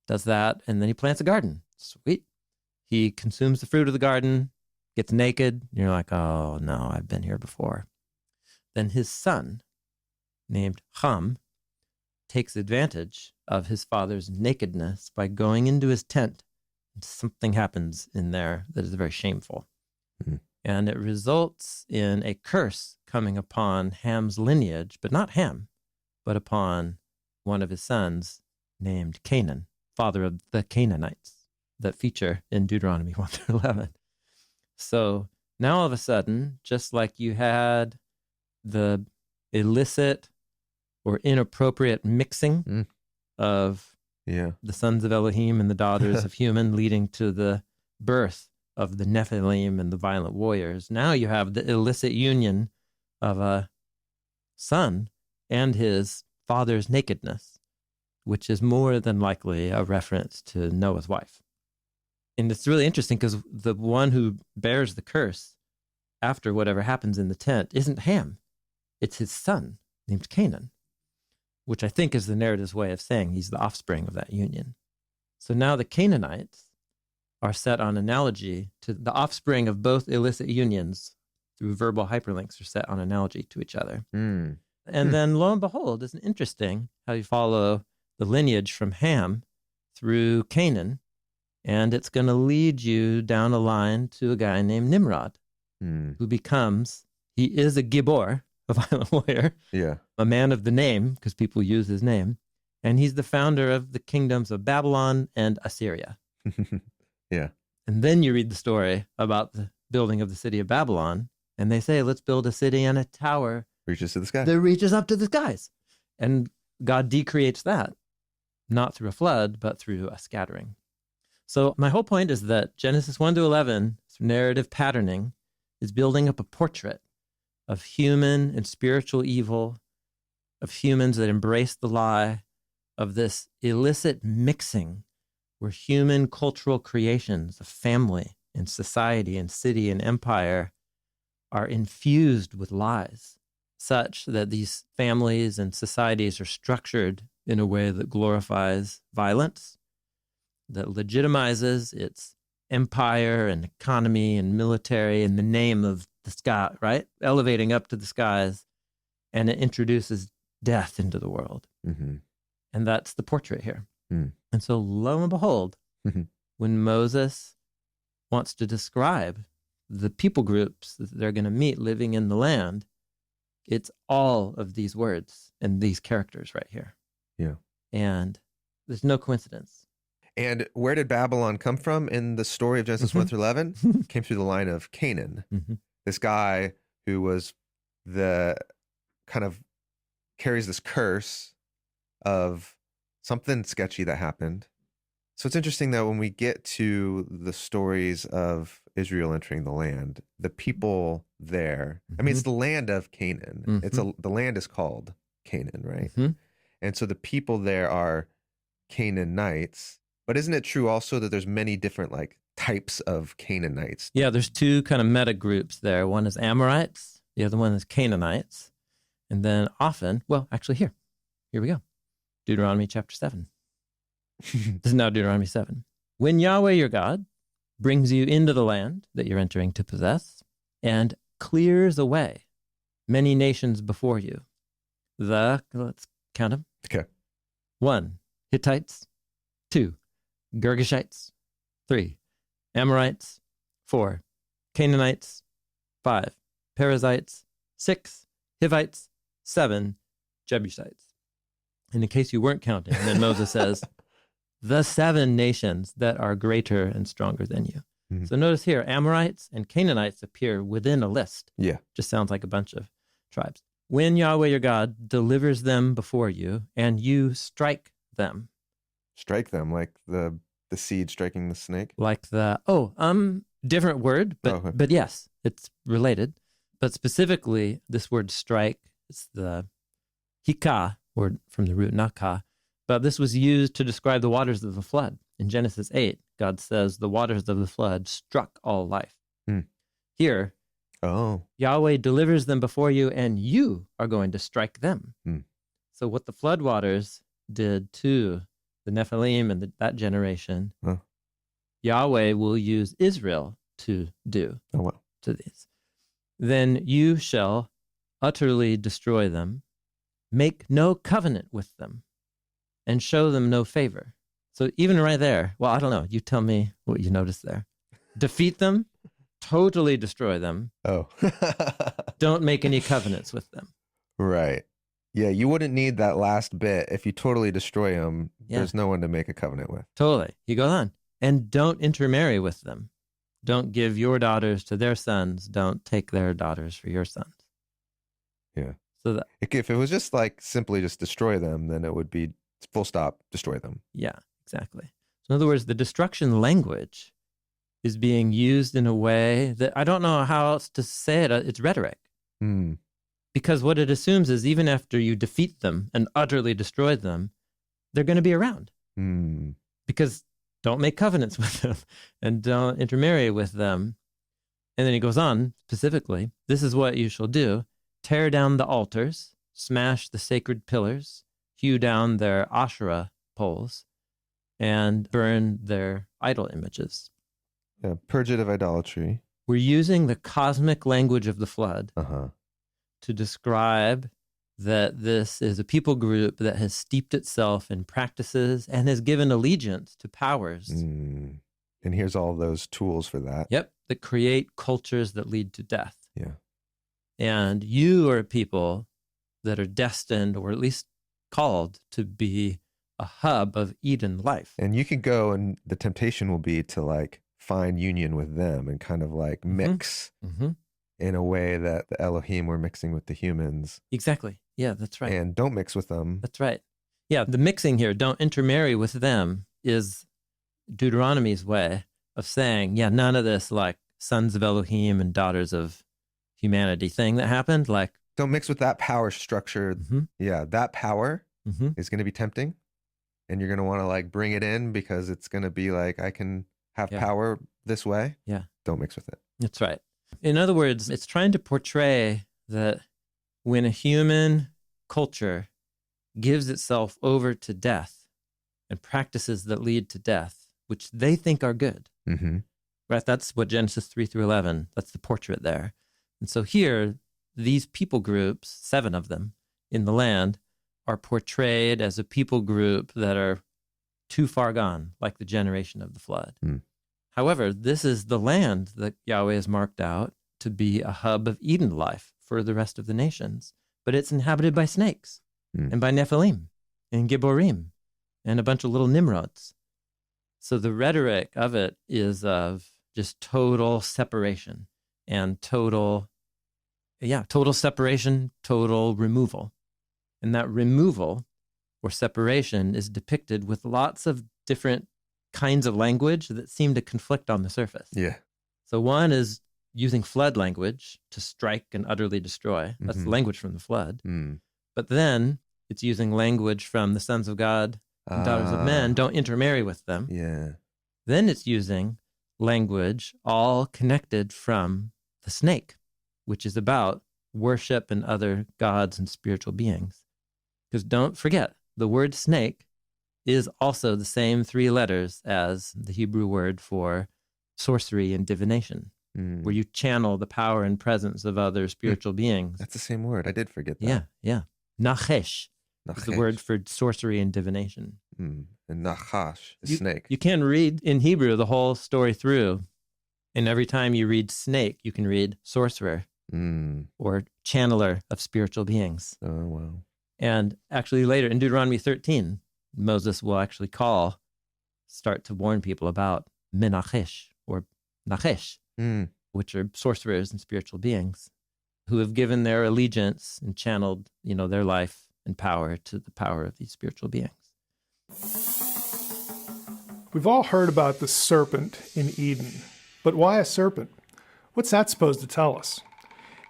does that, and then he plants a garden. Sweet. He consumes the fruit of the garden, gets naked. You're like, oh no, I've been here before. Then his son, named Ham, takes advantage of his father's nakedness by going into his tent. Something happens in there that is very shameful. Mm-hmm. And it results in a curse coming upon Ham's lineage, but not Ham, but upon one of his sons named Canaan, father of the Canaanites that feature in Deuteronomy 1 through 11. So now all of a sudden, just like you had the illicit or inappropriate mixing of the sons of Elohim and the daughters of human leading to the birth of the Nephilim and the violent warriors. Now you have the illicit union of a son and his father's nakedness, which is more than likely a reference to Noah's wife. And it's really interesting because the one who bears the curse after whatever happens in the tent isn't Ham. It's his son named Canaan, which I think is the narrative's way of saying he's the offspring of that union. So now the Canaanites are set on analogy to the offspring of both illicit unions through verbal hyperlinks are set on analogy to each other. And then lo and behold, isn't it interesting how you follow the lineage from Ham through Canaan, and it's going to lead you down a line to a guy named Nimrod, who he is a Gibor, a violent warrior, a man of the name, because people use his name, and he's the founder of the kingdoms of Babylon and Assyria. And then you read the story about the building of the city of Babylon, and they say, let's build a city and a tower reaches to the sky. That reaches up to the skies. And God decreates that, not through a flood, but through a scattering. So my whole point is that Genesis 1 to 11, through narrative patterning, is building up a portrait of human and spiritual evil, of humans that embrace the lie, of this illicit mixing where human cultural creations of family and society and city and empire are infused with lies, such that these families and societies are structured in a way that glorifies violence, that legitimizes its empire and economy and military in the name of the sky, right? Elevating up to the skies, and it introduces death into the world. Mm-hmm. And that's the portrait here. Mm. And so lo and behold, when Moses wants to describe the people groups that they're going to meet living in the land, it's all of these words and these characters right here. Yeah. And there's no coincidence. And where did Babylon come from in the story of Genesis 1 through 11? Came through the line of Canaan. This guy who was the kind of carries this curse of something sketchy that happened. So it's interesting that when we get to the stories of Israel entering the land, the people there, I mean, it's the land of Canaan. The land is called Canaan, right? And so the people there are Canaanites. But isn't it true also that there's many different like types of Canaanites? Yeah, there's two kind of meta groups there. One is Amorites, the other one is Canaanites. And then often, well, actually here we go. Deuteronomy chapter 7. This is now Deuteronomy 7. When Yahweh your God brings you into the land that you're entering to possess and clears away many nations before you. Let's count them. Okay. 1, Hittites. 2, Girgashites. 3, Amorites. 4, Canaanites. 5, Perizzites. 6, Hivites. 7, Jebusites. And in case you weren't counting, then Moses says, the 7 nations that are greater and stronger than you. So notice here, Amorites and Canaanites appear within a list. Yeah. Just sounds like a bunch of tribes. When Yahweh your God delivers them before you and you strike them. Strike them like the seed striking the snake? Like different word, but yes, it's related. But specifically, this word strike, it's the hika, word from the root nakah. But this was used to describe the waters of the flood. In Genesis 8, God says the waters of the flood struck all life. Here, Yahweh delivers them before you, and you are going to strike them. So what the flood waters did to the Nephilim and that generation, Yahweh will use Israel to do to these. Then you shall utterly destroy them, make no covenant with them, and show them no favor. So even right there, well, I don't know. You tell me what you noticed there. Defeat them, totally destroy them. Don't make any covenants with them. Right. Yeah, you wouldn't need that last bit. If you totally destroy them, there's no one to make a covenant with. Totally. He goes on. And don't intermarry with them. Don't give your daughters to their sons. Don't take their daughters for your sons. Yeah. So that, if it was just like simply just destroy them, then it would be full stop, destroy them. Yeah, exactly. So in other words, the destruction language is being used in a way that I don't know how else to say it. It's rhetoric. Because what it assumes is even after you defeat them and utterly destroy them, they're going to be around. Because don't make covenants with them and don't intermarry with them. And then he goes on specifically, this is what you shall do. Tear down the altars, smash the sacred pillars, hew down their Asherah poles, and burn their idol images. Yeah, purge it of idolatry. We're using the cosmic language of the flood to describe that this is a people group that has steeped itself in practices and has given allegiance to powers. And here's all those tools for that. Yep, that create cultures that lead to death. Yeah. And you are people that are destined, or at least called, to be a hub of Eden life. And you can go, and the temptation will be to like find union with them and kind of like mix in a way that the Elohim were mixing with the humans. Exactly. Yeah, that's right. And don't mix with them. That's right. Yeah, the mixing here, don't intermarry with them, is Deuteronomy's way of saying, yeah, none of this like sons of Elohim and daughters of humanity thing that happened. Like, don't mix with that power structure. Yeah, that power is going to be tempting. And you're going to want to like bring it in because it's going to be like, I can have power this way. Yeah. Don't mix with it. That's right. In other words, it's trying to portray that when a human culture gives itself over to death and practices that lead to death, which they think are good, right? That's what Genesis 3-11, that's the portrait there. And so here, these people groups, 7 of them in the land, are portrayed as a people group that are too far gone, like the generation of the flood. However, this is the land that Yahweh has marked out to be a hub of Eden life for the rest of the nations. But it's inhabited by snakes and by Nephilim and Gibborim and a bunch of little Nimrods. So the rhetoric of it is of just total separation and total separation, total removal. And that removal or separation is depicted with lots of different kinds of language that seem to conflict on the surface. Yeah. So one is using flood language to strike and utterly destroy. That's the language from the flood. But then it's using language from the sons of God and daughters of men. Don't intermarry with them. Yeah. Then it's using language all connected from the snake, which is about worship and other gods and spiritual beings. Because don't forget, the word snake is also the same 3 letters as the Hebrew word for sorcery and divination, where you channel the power and presence of other spiritual beings. That's the same word. I did forget that. Yeah. Nachesh is the word for sorcery and divination. And Nachash is snake. You can read in Hebrew the whole story through, and every time you read snake, you can read sorcerer or channeler of spiritual beings. Oh, wow. And actually later in Deuteronomy 13, Moses will actually start to warn people about Menachesh or Nachesh, which are sorcerers and spiritual beings who have given their allegiance and channeled, their life and power to the power of these spiritual beings. We've all heard about the serpent in Eden, but why a serpent? What's that supposed to tell us?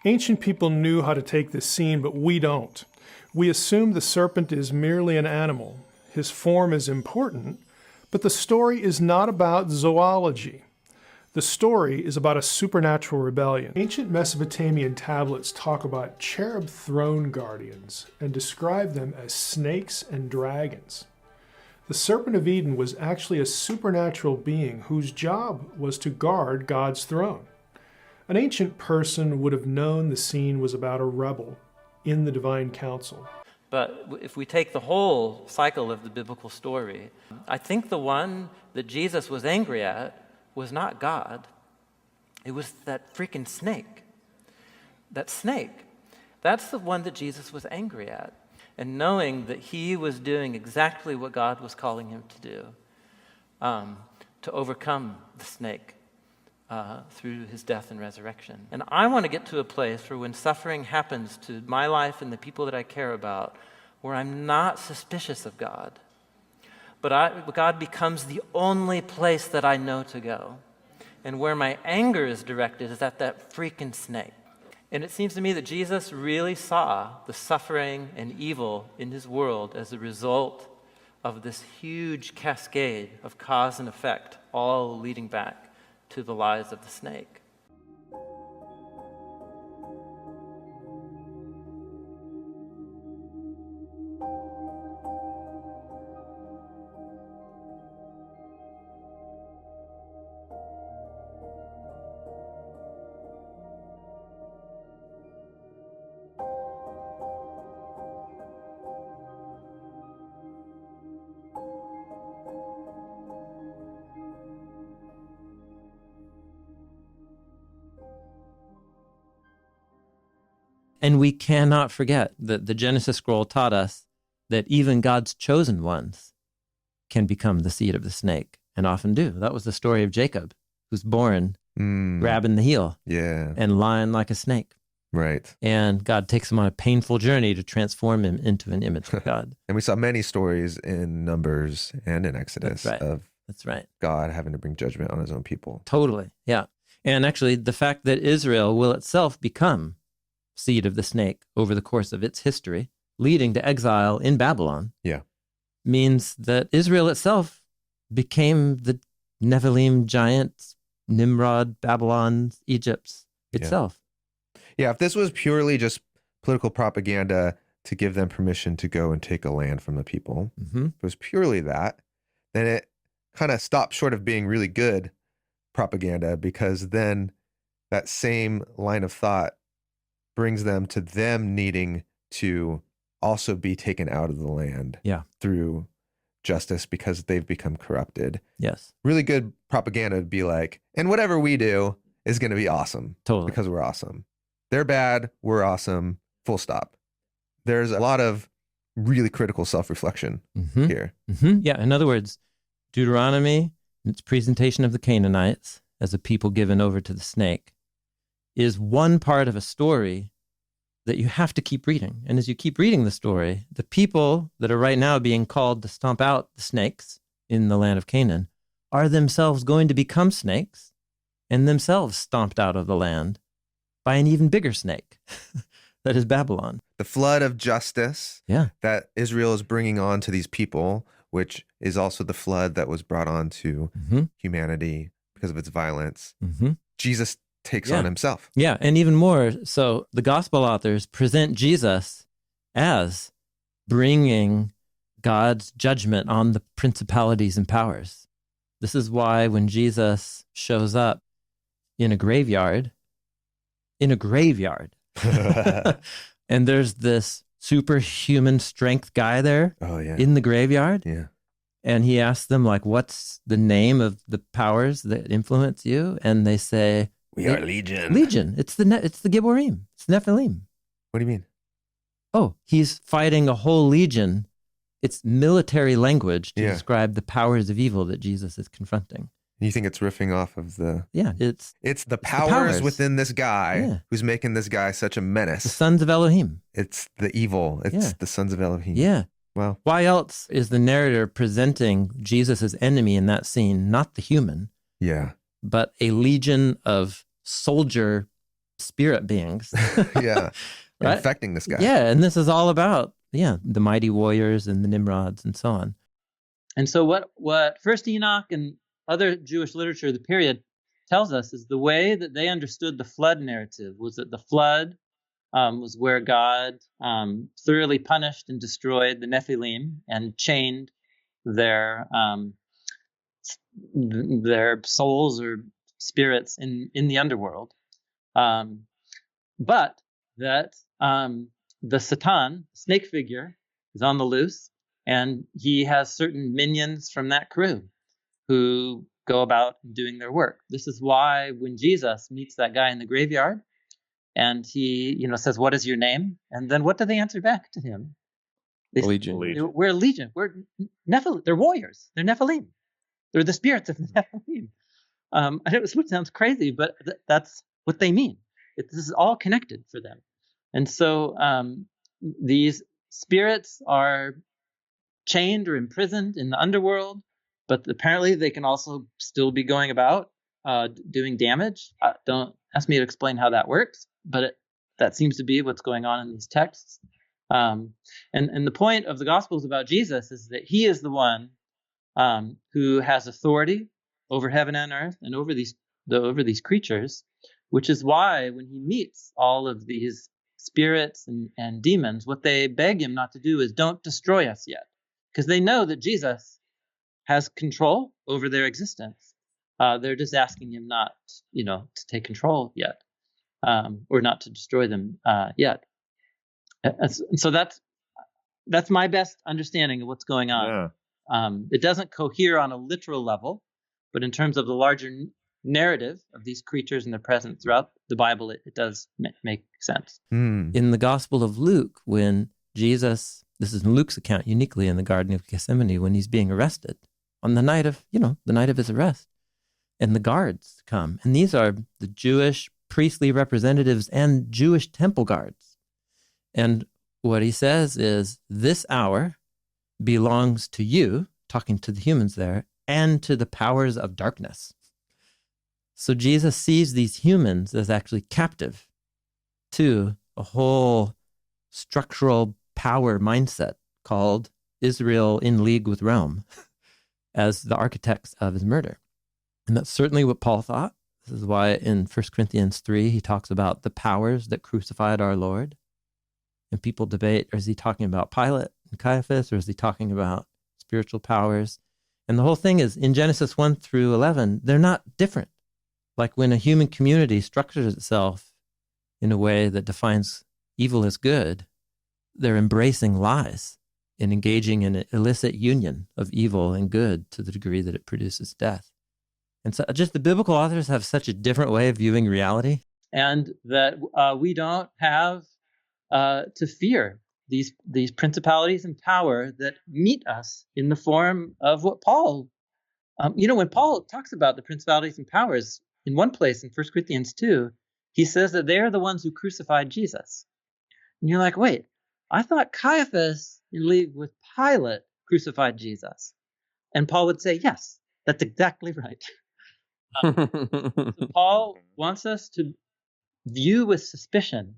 Ancient people knew how to take this scene, but we don't. We assume the serpent is merely an animal. His form is important, but the story is not about zoology. The story is about a supernatural rebellion. Ancient Mesopotamian tablets talk about cherub throne guardians and describe them as snakes and dragons. The serpent of Eden was actually a supernatural being whose job was to guard God's throne. An ancient person would have known the scene was about a rebel in the divine council. But if we take the whole cycle of the biblical story, I think the one that Jesus was angry at was not God. It was that freaking snake. That snake. That's the one that Jesus was angry at. And knowing that he was doing exactly what God was calling him to do, to overcome the snake through his death and resurrection. And I want to get to a place where when suffering happens to my life and the people that I care about, where I'm not suspicious of God, but God becomes the only place that I know to go. And where my anger is directed is at that freaking snake. And it seems to me that Jesus really saw the suffering and evil in his world as a result of this huge cascade of cause and effect, all leading back to the lies of the snake. And we cannot forget that the Genesis scroll taught us that even God's chosen ones can become the seed of the snake, and often do. That was the story of Jacob, who's born grabbing the heel and lying like a snake. Right. And God takes him on a painful journey to transform him into an image of God. And we saw many stories in Numbers and in Exodus of God having to bring judgment on his own people. Totally, yeah. And actually, the fact that Israel will itself become seed of the snake over the course of its history, leading to exile in Babylon, means that Israel itself became the Nephilim giants, Nimrod, Babylon, Egypt's itself. Yeah, if this was purely just political propaganda to give them permission to go and take a land from the people, if it was purely that, then it kind of stopped short of being really good propaganda, because then that same line of thought brings them to them needing to also be taken out of the land through justice because they've become corrupted. Yes. Really good propaganda would be like, and whatever we do is going to be awesome. Totally. Because we're awesome. They're bad, we're awesome, full stop. There's a lot of really critical self-reflection here. Yeah, in other words, Deuteronomy, its presentation of the Canaanites as a people given over to the snake, is one part of a story that you have to keep reading. And as you keep reading the story, the people that are right now being called to stomp out the snakes in the land of Canaan are themselves going to become snakes and themselves stomped out of the land by an even bigger snake, that is Babylon. The flood of justice that Israel is bringing on to these people, which is also the flood that was brought on to humanity because of its violence, Jesus takes on himself. Yeah, and even more, so the gospel authors present Jesus as bringing God's judgment on the principalities and powers. This is why when Jesus shows up in a graveyard, and there's this superhuman strength guy there in the graveyard, and he asks them, like, what's the name of the powers that influence you? And they say, we are Legion. Legion. It's the Gibborim. It's Nephilim. What do you mean? Oh, he's fighting a whole legion. It's military language to describe the powers of evil that Jesus is confronting. You think it's riffing off of the... Yeah, it's the powers within this guy who's making this guy such a menace. The sons of Elohim. It's the evil. It's the sons of Elohim. Yeah. Well, why else is the narrator presenting Jesus as enemy in that scene, not the human, but a legion of soldier spirit beings? Right? Infecting this guy. Yeah, and this is all about, the mighty warriors and the Nimrods and so on. And so what First Enoch and other Jewish literature of the period tells us is the way that they understood the flood narrative was that the flood was where God thoroughly punished and destroyed the Nephilim and chained their souls or spirits in the underworld. But that the Satan, snake figure, is on the loose, and he has certain minions from that crew who go about doing their work. This is why when Jesus meets that guy in the graveyard and he, says, "What is your name?" And then what do they answer back to him? Legion. We're Legion. We're Nephilim. They're warriors. They're Nephilim. They're the spirits of the Nephilim. I know it sounds crazy, but that's what they mean. This is all connected for them. And so these spirits are chained or imprisoned in the underworld, but apparently they can also still be going about doing damage. Don't ask me to explain how that works, but that seems to be what's going on in these texts. And the point of the Gospels about Jesus is that he is the one who has authority over heaven and earth and over these creatures, which is why when he meets all of these spirits and demons, what they beg him not to do is don't destroy us yet, because they know that Jesus has control over their existence. They're just asking him not, to take control yet, or not to destroy them yet. And so that's my best understanding of what's going on. It doesn't cohere on a literal level, but in terms of the larger narrative of these creatures and their presence throughout the Bible, it does make sense. In the Gospel of Luke, when Jesus, this is in Luke's account, uniquely in the Garden of Gethsemane, when he's being arrested on the night of his arrest, and the guards come, and these are the Jewish priestly representatives and Jewish temple guards. And what he says is, this hour belongs to you, talking to the humans there, and to the powers of darkness. So Jesus sees these humans as actually captive to a whole structural power mindset called Israel in league with Rome as the architects of his murder. And that's certainly what Paul thought. This is why in 1 Corinthians 3, he talks about the powers that crucified our Lord. And people debate, is he talking about Pilate and Caiaphas, or is he talking about spiritual powers? And the whole thing is, in Genesis 1 through 11, they're not different. Like when a human community structures itself in a way that defines evil as good, they're embracing lies and engaging in an illicit union of evil and good to the degree that it produces death. And so just the biblical authors have such a different way of viewing reality. And that we don't have to fear these principalities and power that meet us in the form of what Paul, when Paul talks about the principalities and powers in one place in 1 Corinthians 2, he says that they're the ones who crucified Jesus. And you're like, wait, I thought Caiaphas in league with Pilate crucified Jesus. And Paul would say, yes, that's exactly right. So Paul wants us to view with suspicion,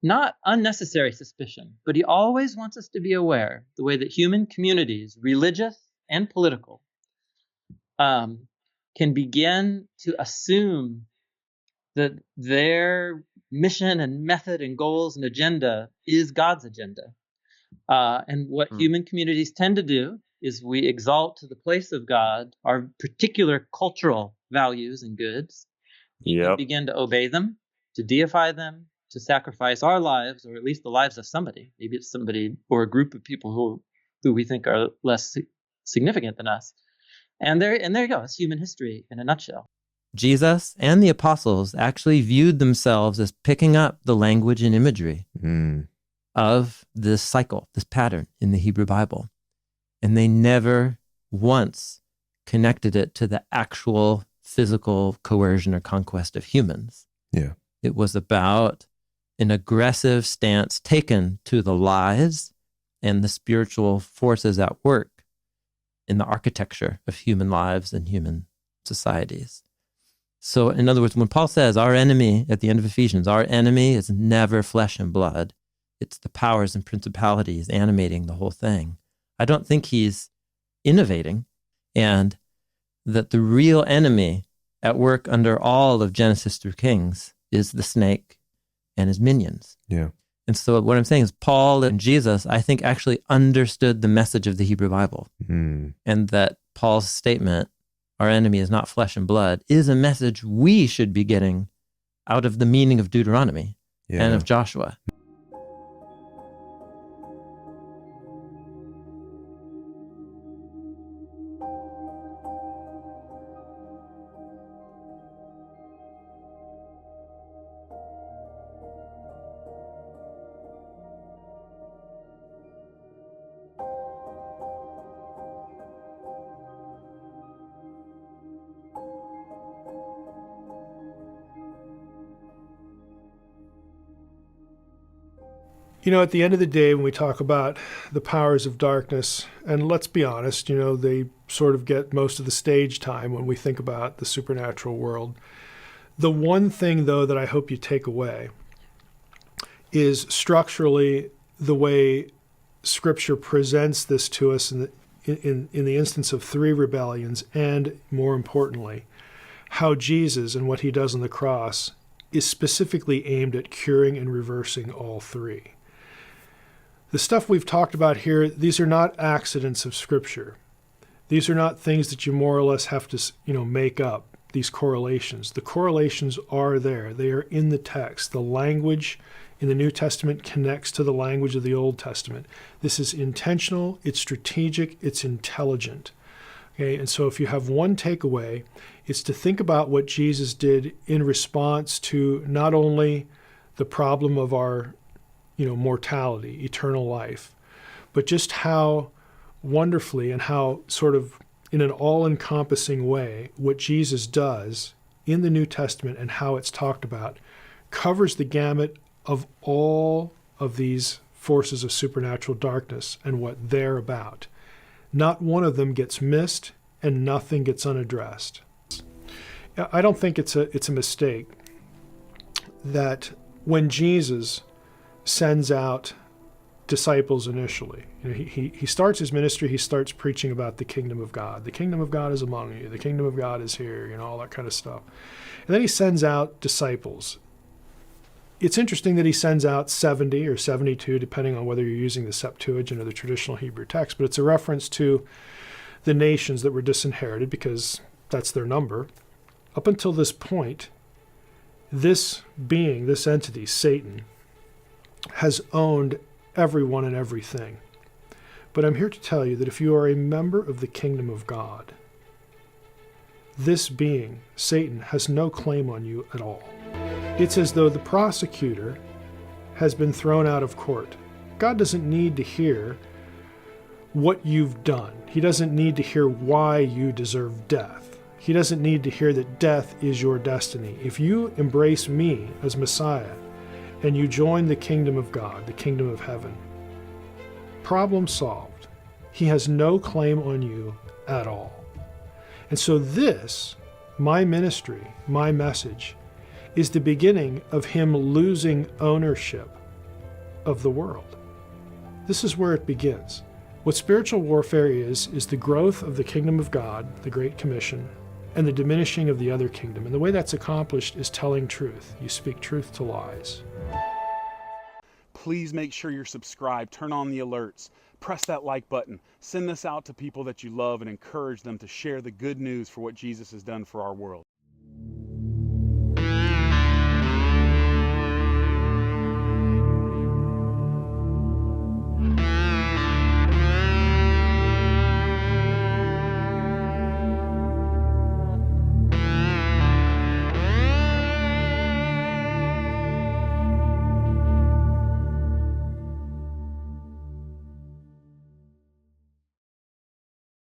not unnecessary suspicion, but he always wants us to be aware the way that human communities, religious and political, can begin to assume that their mission and method and goals and agenda is God's agenda. And what human communities tend to do is we exalt to the place of God our particular cultural values and goods. Yep. We begin to obey them, to deify them, to sacrifice our lives, or at least the lives of somebody. Maybe it's somebody or a group of people who we think are less significant than us. And there you go. It's human history in a nutshell. Jesus and the apostles actually viewed themselves as picking up the language and imagery of this cycle, this pattern in the Hebrew Bible. And they never once connected it to the actual physical coercion or conquest of humans. Yeah. It was about an aggressive stance taken to the lies and the spiritual forces at work in the architecture of human lives and human societies. So in other words, when Paul says our enemy at the end of Ephesians, our enemy is never flesh and blood. It's the powers and principalities animating the whole thing. I don't think he's innovating, and that the real enemy at work under all of Genesis through Kings is the snake and his minions. Yeah. And so what I'm saying is Paul and Jesus, I think, actually understood the message of the Hebrew Bible. And that Paul's statement, our enemy is not flesh and blood, is a message we should be getting out of the meaning of Deuteronomy and of Joshua. At the end of the day, when we talk about the powers of darkness, and let's be honest, they sort of get most of the stage time when we think about the supernatural world. The one thing, though, that I hope you take away is structurally the way Scripture presents this to us in the instance of 3 rebellions, and more importantly, how Jesus and what he does on the cross is specifically aimed at curing and reversing all 3. The stuff we've talked about here, these are not accidents of Scripture. These are not things that you more or less have to, make up, these correlations. The correlations are there. They are in the text. The language in the New Testament connects to the language of the Old Testament. This is intentional, it's strategic, it's intelligent. Okay, and so if you have one takeaway, it's to think about what Jesus did in response to not only the problem of our mortality, eternal life, but just how wonderfully and how sort of in an all-encompassing way what Jesus does in the New Testament and how it's talked about covers the gamut of all of these forces of supernatural darkness and what they're about. Not one of them gets missed and nothing gets unaddressed. I don't think it's a mistake that when Jesus sends out disciples initially. You know, he starts his ministry, he starts preaching about the kingdom of God. The kingdom of God is among you. The kingdom of God is here, you know, all that kind of stuff. And then he sends out disciples. It's interesting that he sends out 70 or 72, depending on whether you're using the Septuagint or the traditional Hebrew text, but it's a reference to the nations that were disinherited because that's their number. Up until this point, this being, this entity, Satan, has owned everyone and everything. But I'm here to tell you that if you are a member of the kingdom of God, this being, Satan, has no claim on you at all. It's as though the prosecutor has been thrown out of court. God doesn't need to hear what you've done. He doesn't need to hear why you deserve death. He doesn't need to hear that death is your destiny. If you embrace me as Messiah and you join the kingdom of God, the kingdom of heaven, problem solved. He has no claim on you at all. And so this, my ministry, my message, is the beginning of him losing ownership of the world. This is where it begins. What spiritual warfare is the growth of the kingdom of God, the Great Commission, and the diminishing of the other kingdom. And the way that's accomplished is telling truth. You speak truth to lies. Please make sure you're subscribed, turn on the alerts, press that like button, send this out to people that you love and encourage them to share the good news for what Jesus has done for our world.